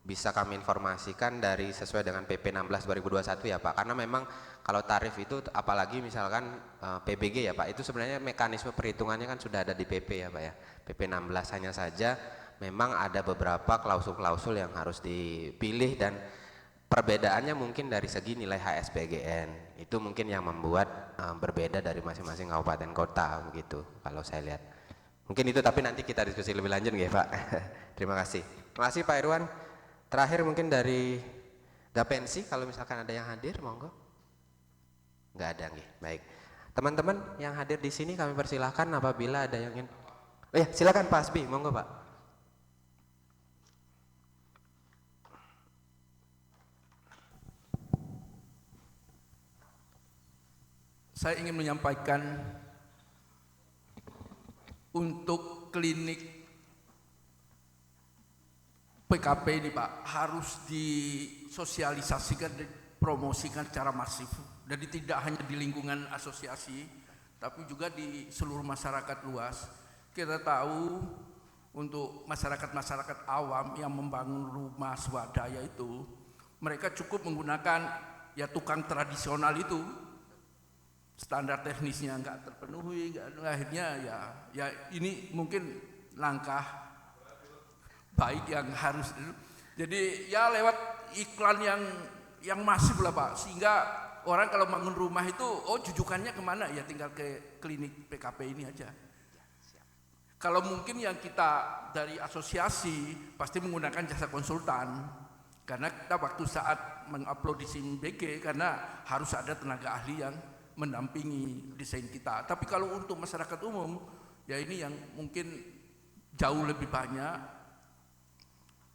bisa kami informasikan dari sesuai dengan PP 16 2021 ya Pak, karena memang kalau tarif itu apalagi misalkan PBG ya Pak, itu sebenarnya mekanisme perhitungannya kan sudah ada di PP ya Pak ya, PP 16 hanya saja memang ada beberapa klausul-klausul yang harus dipilih dan perbedaannya mungkin dari segi nilai HSPGN itu mungkin yang membuat berbeda dari masing-masing kabupaten kota begitu kalau saya lihat. Mungkin itu tapi nanti kita diskusi lebih lanjut ya Pak. Terima kasih. Terima kasih Pak Irwan. Terakhir mungkin dari Gapensi kalau misalkan ada yang hadir monggo. Enggak ada nggih. Baik. Teman-teman yang hadir di sini kami persilahkan apabila ada yang ingin. Oh ya, silakan Pak Asbi, monggo Pak. Saya ingin menyampaikan untuk klinik PKP ini Pak harus disosialisasikan dan promosikan secara masif. Jadi tidak hanya di lingkungan asosiasi, tapi juga di seluruh masyarakat luas. Kita tahu untuk masyarakat-masyarakat awam yang membangun rumah swadaya itu, mereka cukup menggunakan ya tukang tradisional itu. Standar teknisnya enggak terpenuhi, akhirnya ya ini mungkin langkah baik yang harus, jadi ya lewat iklan yang masif lah Pak, sehingga orang kalau bangun rumah itu jujukannya kemana ya tinggal ke klinik PKP ini aja. Kalau mungkin yang kita dari asosiasi pasti menggunakan jasa konsultan, karena kita waktu saat mengupload di SIMBG karena harus ada tenaga ahli yang mendampingi desain kita. Tapi kalau untuk masyarakat umum ya ini yang mungkin jauh lebih banyak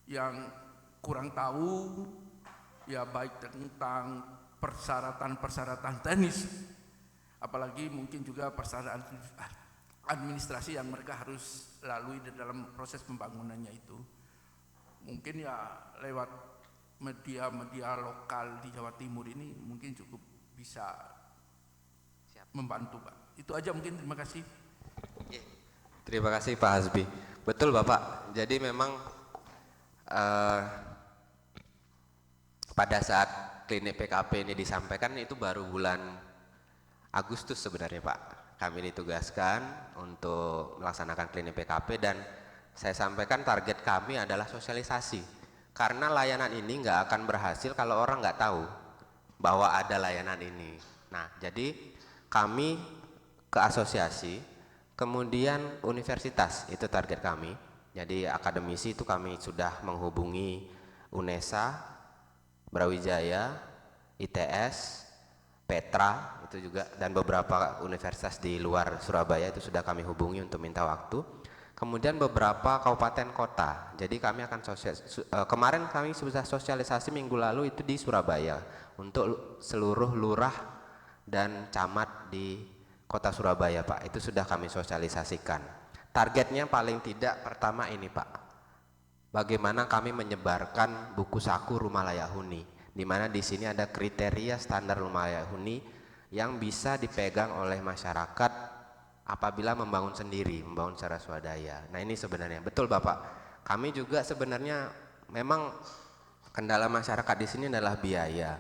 yang kurang tahu ya baik tentang persyaratan teknis, apalagi mungkin juga persyaratan administrasi yang mereka harus lalui dalam proses pembangunannya itu. Mungkin ya lewat media lokal di Jawa Timur ini mungkin cukup bisa membantu Pak. Itu aja mungkin, terima kasih. Terima kasih Pak Hasbi. Betul Bapak, jadi memang pada saat klinik PKP ini disampaikan itu baru bulan Agustus sebenarnya Pak. Kami ditugaskan untuk melaksanakan klinik PKP dan saya sampaikan target kami adalah sosialisasi. Karena layanan ini nggak akan berhasil kalau orang nggak tahu bahwa ada layanan ini. Nah, jadi kami ke asosiasi, kemudian universitas itu target kami. Jadi akademisi itu kami sudah menghubungi UNESA, Brawijaya, ITS, Petra itu juga dan beberapa universitas di luar Surabaya itu sudah kami hubungi untuk minta waktu. Kemudian beberapa kabupaten kota. Jadi kami akan kemarin kami sudah sosialisasi minggu lalu itu di Surabaya untuk seluruh lurah dan camat di Kota Surabaya Pak. Itu sudah kami sosialisasikan. Targetnya paling tidak pertama ini Pak, bagaimana kami menyebarkan buku saku rumah layak huni, di mana di sini ada kriteria standar rumah layak huni yang bisa dipegang oleh masyarakat apabila membangun sendiri, membangun secara swadaya. Nah ini sebenarnya betul Bapak. Kami juga sebenarnya memang kendala masyarakat di sini adalah biaya.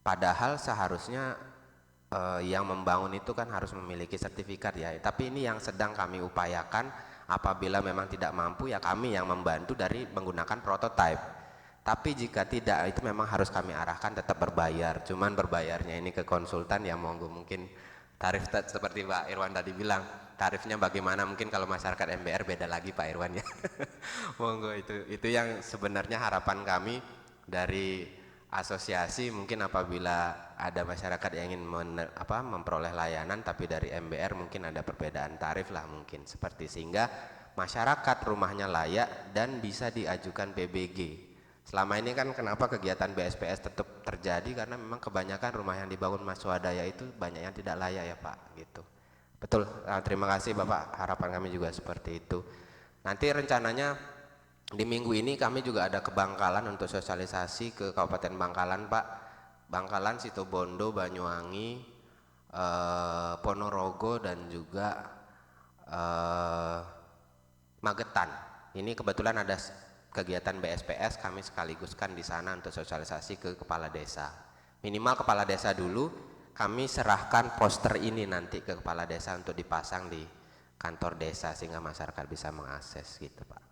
Padahal seharusnya yang membangun itu kan harus memiliki sertifikat ya. Tapi ini yang sedang kami upayakan. Apabila memang tidak mampu ya kami yang membantu dari menggunakan prototipe. Tapi jika tidak itu memang harus kami arahkan tetap berbayar. Cuman berbayarnya ini ke konsultan ya monggo mungkin tarif seperti Pak Irwan tadi bilang. Tarifnya bagaimana mungkin kalau masyarakat MBR beda lagi Pak Irwan ya. Monggo itu yang sebenarnya harapan kami dari asosiasi. Mungkin apabila ada masyarakat yang ingin memperoleh layanan tapi dari MBR mungkin ada perbedaan tarif lah mungkin seperti, sehingga masyarakat rumahnya layak dan bisa diajukan PBG. Selama ini kan kenapa kegiatan BSPS tetap terjadi karena memang kebanyakan rumah yang dibangun swadaya itu banyak yang tidak layak ya Pak gitu. Betul, terima kasih Bapak, harapan kami juga seperti itu. Nanti rencananya di minggu ini kami juga ada ke Bangkalan untuk sosialisasi ke Kabupaten Bangkalan Pak. Bangkalan, Situbondo, Banyuwangi, Ponorogo dan juga Magetan. Ini kebetulan ada kegiatan BSPS, kami sekaliguskan di sana untuk sosialisasi ke kepala desa. Minimal kepala desa dulu, kami serahkan poster ini nanti ke kepala desa untuk dipasang di kantor desa sehingga masyarakat bisa mengakses gitu Pak.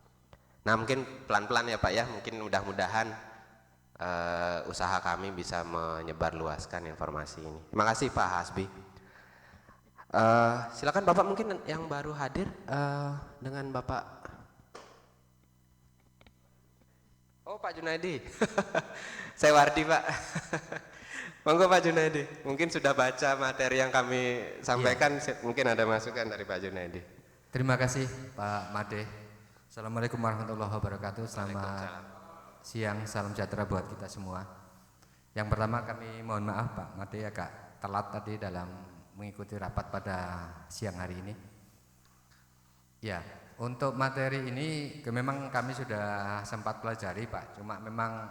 Nah mungkin pelan-pelan ya Pak ya, mungkin mudah-mudahan usaha kami bisa menyebarluaskan informasi ini. Terima kasih Pak Hasbi. Silakan Bapak mungkin yang baru hadir dengan Bapak. Oh Pak Junaidi, saya Wardi Pak. Monggo Pak Junaidi, mungkin sudah baca materi yang kami sampaikan, mungkin ada masukan dari Pak Junaidi. Terima kasih Pak Made. Assalamualaikum warahmatullahi wabarakatuh. Selamat siang, salam sejahtera buat kita semua. Yang pertama kami mohon maaf Pak Made agak telat tadi dalam mengikuti rapat pada siang hari ini. Ya, untuk materi ini memang kami sudah sempat pelajari Pak. Cuma memang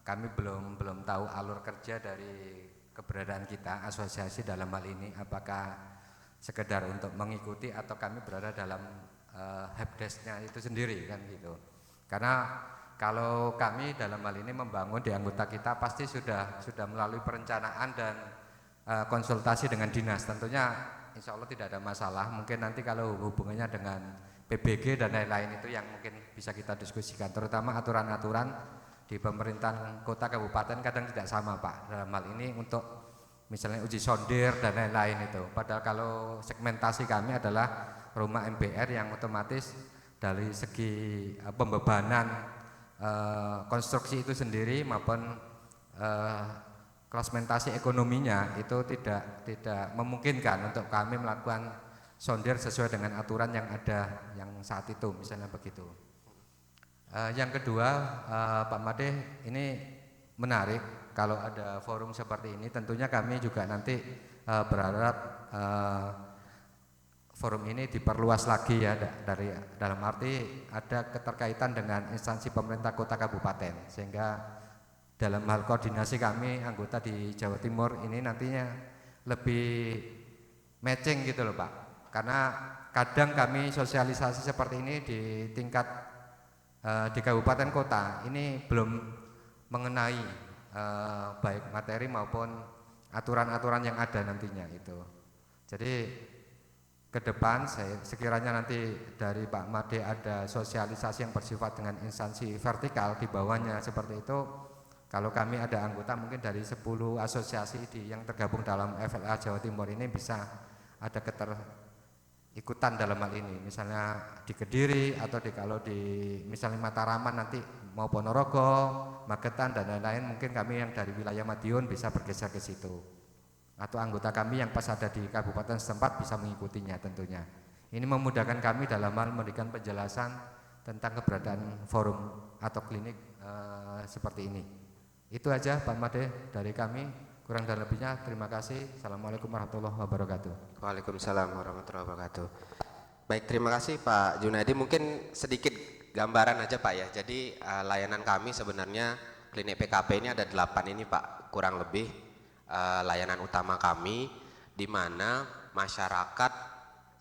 kami belum tahu alur kerja dari keberadaan kita asosiasi dalam hal ini, apakah sekedar untuk mengikuti atau kami berada dalam helpdesk-nya itu sendiri kan gitu. Karena kalau kami dalam hal ini membangun di anggota kita pasti sudah melalui perencanaan dan konsultasi dengan dinas. Tentunya insya Allah tidak ada masalah. Mungkin nanti kalau hubungannya dengan PBG dan lain-lain itu yang mungkin bisa kita diskusikan. Terutama aturan-aturan di pemerintahan kota kabupaten kadang tidak sama Pak. Dalam hal ini untuk misalnya uji sondir dan lain-lain itu. Padahal kalau segmentasi kami adalah rumah MBR yang otomatis dari segi pembebanan konstruksi itu sendiri maupun klasmentasi ekonominya itu tidak memungkinkan untuk kami melakukan sondir sesuai dengan aturan yang ada yang saat itu misalnya begitu. Yang kedua Pak Made, ini menarik kalau ada forum seperti ini. Tentunya kami juga nanti berharap forum ini diperluas lagi ya, dari dalam arti ada keterkaitan dengan instansi pemerintah kota kabupaten, sehingga dalam hal koordinasi kami anggota di Jawa Timur ini nantinya lebih matching gitu loh Pak. Karena kadang kami sosialisasi seperti ini di tingkat di kabupaten kota ini belum mengenai baik materi maupun aturan-aturan yang ada nantinya itu. Jadi ke depan sekiranya nanti dari Pak Made ada sosialisasi yang bersifat dengan instansi vertikal di bawahnya seperti itu. Kalau kami ada anggota mungkin dari 10 asosiasi yang tergabung dalam FLA Jawa Timur ini bisa ada ikutan dalam hal ini, misalnya di Kediri atau kalau di misalnya Mataraman nanti mau Ponorogo, Magetan dan lain-lain, mungkin kami yang dari wilayah Madiun bisa bergeser ke situ. Atau anggota kami yang pas ada di kabupaten setempat bisa mengikutinya tentunya. Ini memudahkan kami dalam hal memberikan penjelasan tentang keberadaan forum atau klinik seperti ini. Itu aja Pak Made dari kami. Kurang dan lebihnya terima kasih. Assalamualaikum warahmatullahi wabarakatuh. Waalaikumsalam warahmatullahi wabarakatuh. Baik, terima kasih Pak Junaidi. Mungkin sedikit gambaran aja Pak ya. Jadi layanan kami sebenarnya klinik PKP ini ada 8 ini Pak, kurang lebih layanan utama kami, di mana masyarakat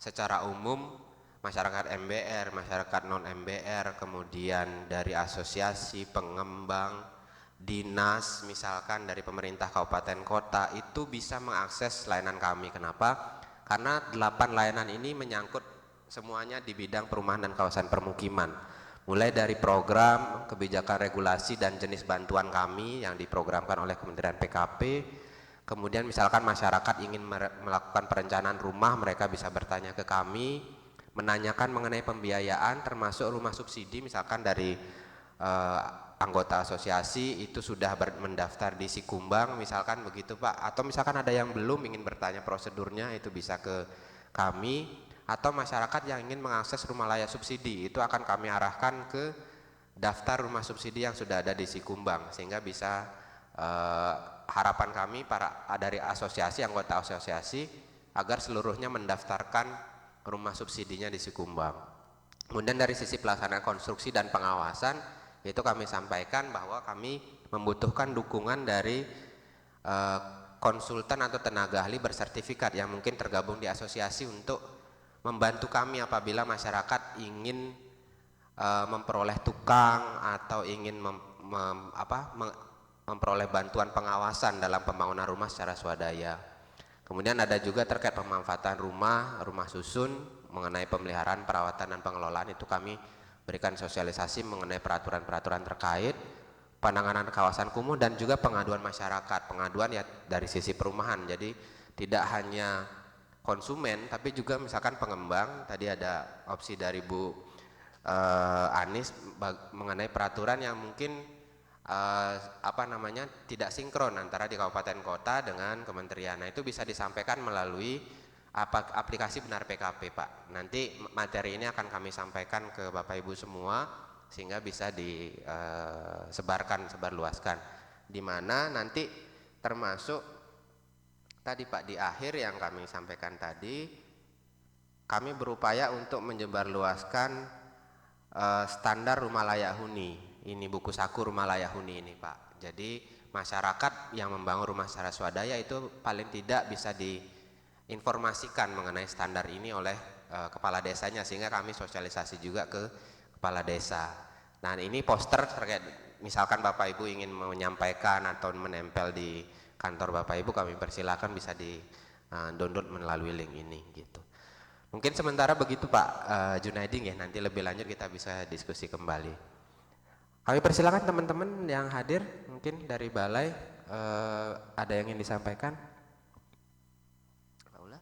secara umum masyarakat MBR, masyarakat non MBR, kemudian dari asosiasi, pengembang, dinas, misalkan dari pemerintah kabupaten kota itu bisa mengakses layanan kami. Kenapa? Karena 8 layanan ini menyangkut semuanya di bidang perumahan dan kawasan permukiman. Mulai dari program, kebijakan regulasi dan jenis bantuan kami yang diprogramkan oleh Kementerian PKP. Kemudian misalkan masyarakat ingin melakukan perencanaan rumah, mereka bisa bertanya ke kami, menanyakan mengenai pembiayaan termasuk rumah subsidi, misalkan dari anggota asosiasi itu sudah mendaftar di Sikumbang misalkan begitu Pak, atau misalkan ada yang belum ingin bertanya prosedurnya itu bisa ke kami, atau masyarakat yang ingin mengakses rumah layak subsidi itu akan kami arahkan ke daftar rumah subsidi yang sudah ada di Sikumbang, sehingga bisa harapan kami dari asosiasi, anggota asosiasi agar seluruhnya mendaftarkan rumah subsidinya di Sikumbang. Kemudian dari sisi pelaksanaan konstruksi dan pengawasan itu kami sampaikan bahwa kami membutuhkan dukungan dari konsultan atau tenaga ahli bersertifikat yang mungkin tergabung di asosiasi untuk membantu kami apabila masyarakat ingin memperoleh tukang atau ingin memperoleh bantuan pengawasan dalam pembangunan rumah secara swadaya. Kemudian ada juga terkait pemanfaatan rumah susun, mengenai pemeliharaan, perawatan dan pengelolaan itu kami berikan sosialisasi mengenai peraturan-peraturan terkait, penanganan kawasan kumuh dan juga pengaduan masyarakat. Pengaduan ya dari sisi perumahan, jadi tidak hanya konsumen tapi juga misalkan pengembang. Tadi ada opsi dari Bu Anis mengenai peraturan yang mungkin tidak sinkron antara di kabupaten kota dengan kementerian. Nah itu bisa disampaikan melalui aplikasi Benar PKP Pak. Nanti materi ini akan kami sampaikan ke Bapak Ibu semua sehingga bisa sebarluaskan. Di mana nanti termasuk tadi Pak di akhir yang kami sampaikan tadi, kami berupaya untuk menyebarluaskan standar rumah layak huni. Ini buku saku rumah layak huni ini Pak. Jadi masyarakat yang membangun rumah secara swadaya itu paling tidak bisa diinformasikan mengenai standar ini oleh kepala desanya, sehingga kami sosialisasi juga ke kepala desa. Nah ini poster terkait misalkan Bapak Ibu ingin menyampaikan atau menempel di kantor Bapak Ibu, kami persilakan bisa di download melalui link ini gitu. Mungkin sementara begitu Pak Junaidi ya, nanti lebih lanjut kita bisa diskusi kembali. Kami persilakan teman-teman yang hadir, mungkin dari balai ada yang ingin disampaikan. Paula,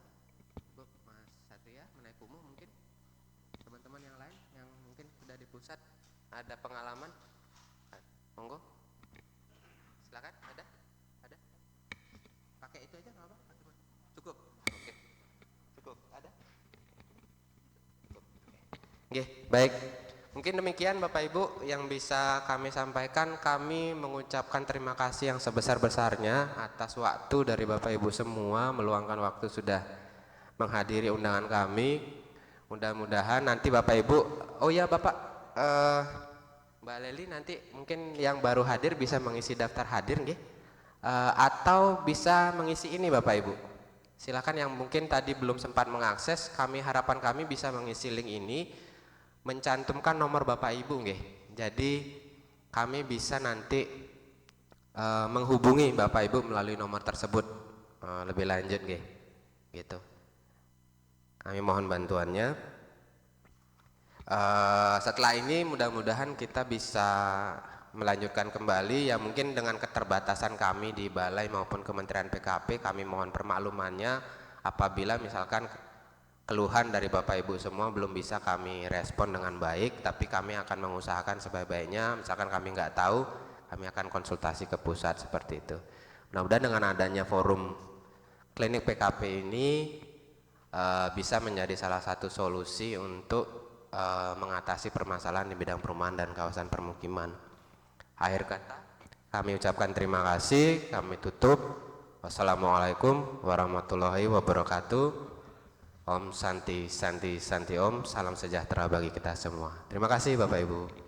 Mas Satria, mengenai kumuh mungkin teman-teman yang lain yang mungkin sudah di pusat ada pengalaman, monggo, silakan. Ada, pakai itu aja nggak apa? Cukup, oke, cukup, ada, cukup. Oke, baik. Mungkin demikian Bapak Ibu yang bisa kami sampaikan. Kami mengucapkan terima kasih yang sebesar-besarnya atas waktu dari Bapak Ibu semua, meluangkan waktu sudah menghadiri undangan kami. Mudah-mudahan nanti Bapak Ibu, oh ya Bapak, Mbak Leli nanti mungkin yang baru hadir bisa mengisi daftar hadir nggih? Atau bisa mengisi ini Bapak Ibu. Silakan yang mungkin tadi belum sempat mengakses, harapan kami bisa mengisi link ini, mencantumkan nomor Bapak Ibu nggih. Jadi kami bisa nanti menghubungi Bapak Ibu melalui nomor tersebut lebih lanjut nggih. Gitu. Kami mohon bantuannya. Setelah ini mudah-mudahan kita bisa melanjutkan kembali ya, mungkin dengan keterbatasan kami di balai maupun Kementerian PKP, kami mohon permaklumannya apabila misalkan keluhan dari Bapak Ibu semua belum bisa kami respon dengan baik, tapi kami akan mengusahakan sebaik-baiknya. Misalkan kami nggak tahu, kami akan konsultasi ke pusat seperti itu. Mudah-mudahan dengan adanya forum klinik PKP ini bisa menjadi salah satu solusi untuk mengatasi permasalahan di bidang perumahan dan kawasan permukiman. Akhir kata, kami ucapkan terima kasih, kami tutup. Wassalamualaikum warahmatullahi wabarakatuh. Om Santi Santi Santi Om, salam sejahtera bagi kita semua. Terima kasih Bapak Ibu.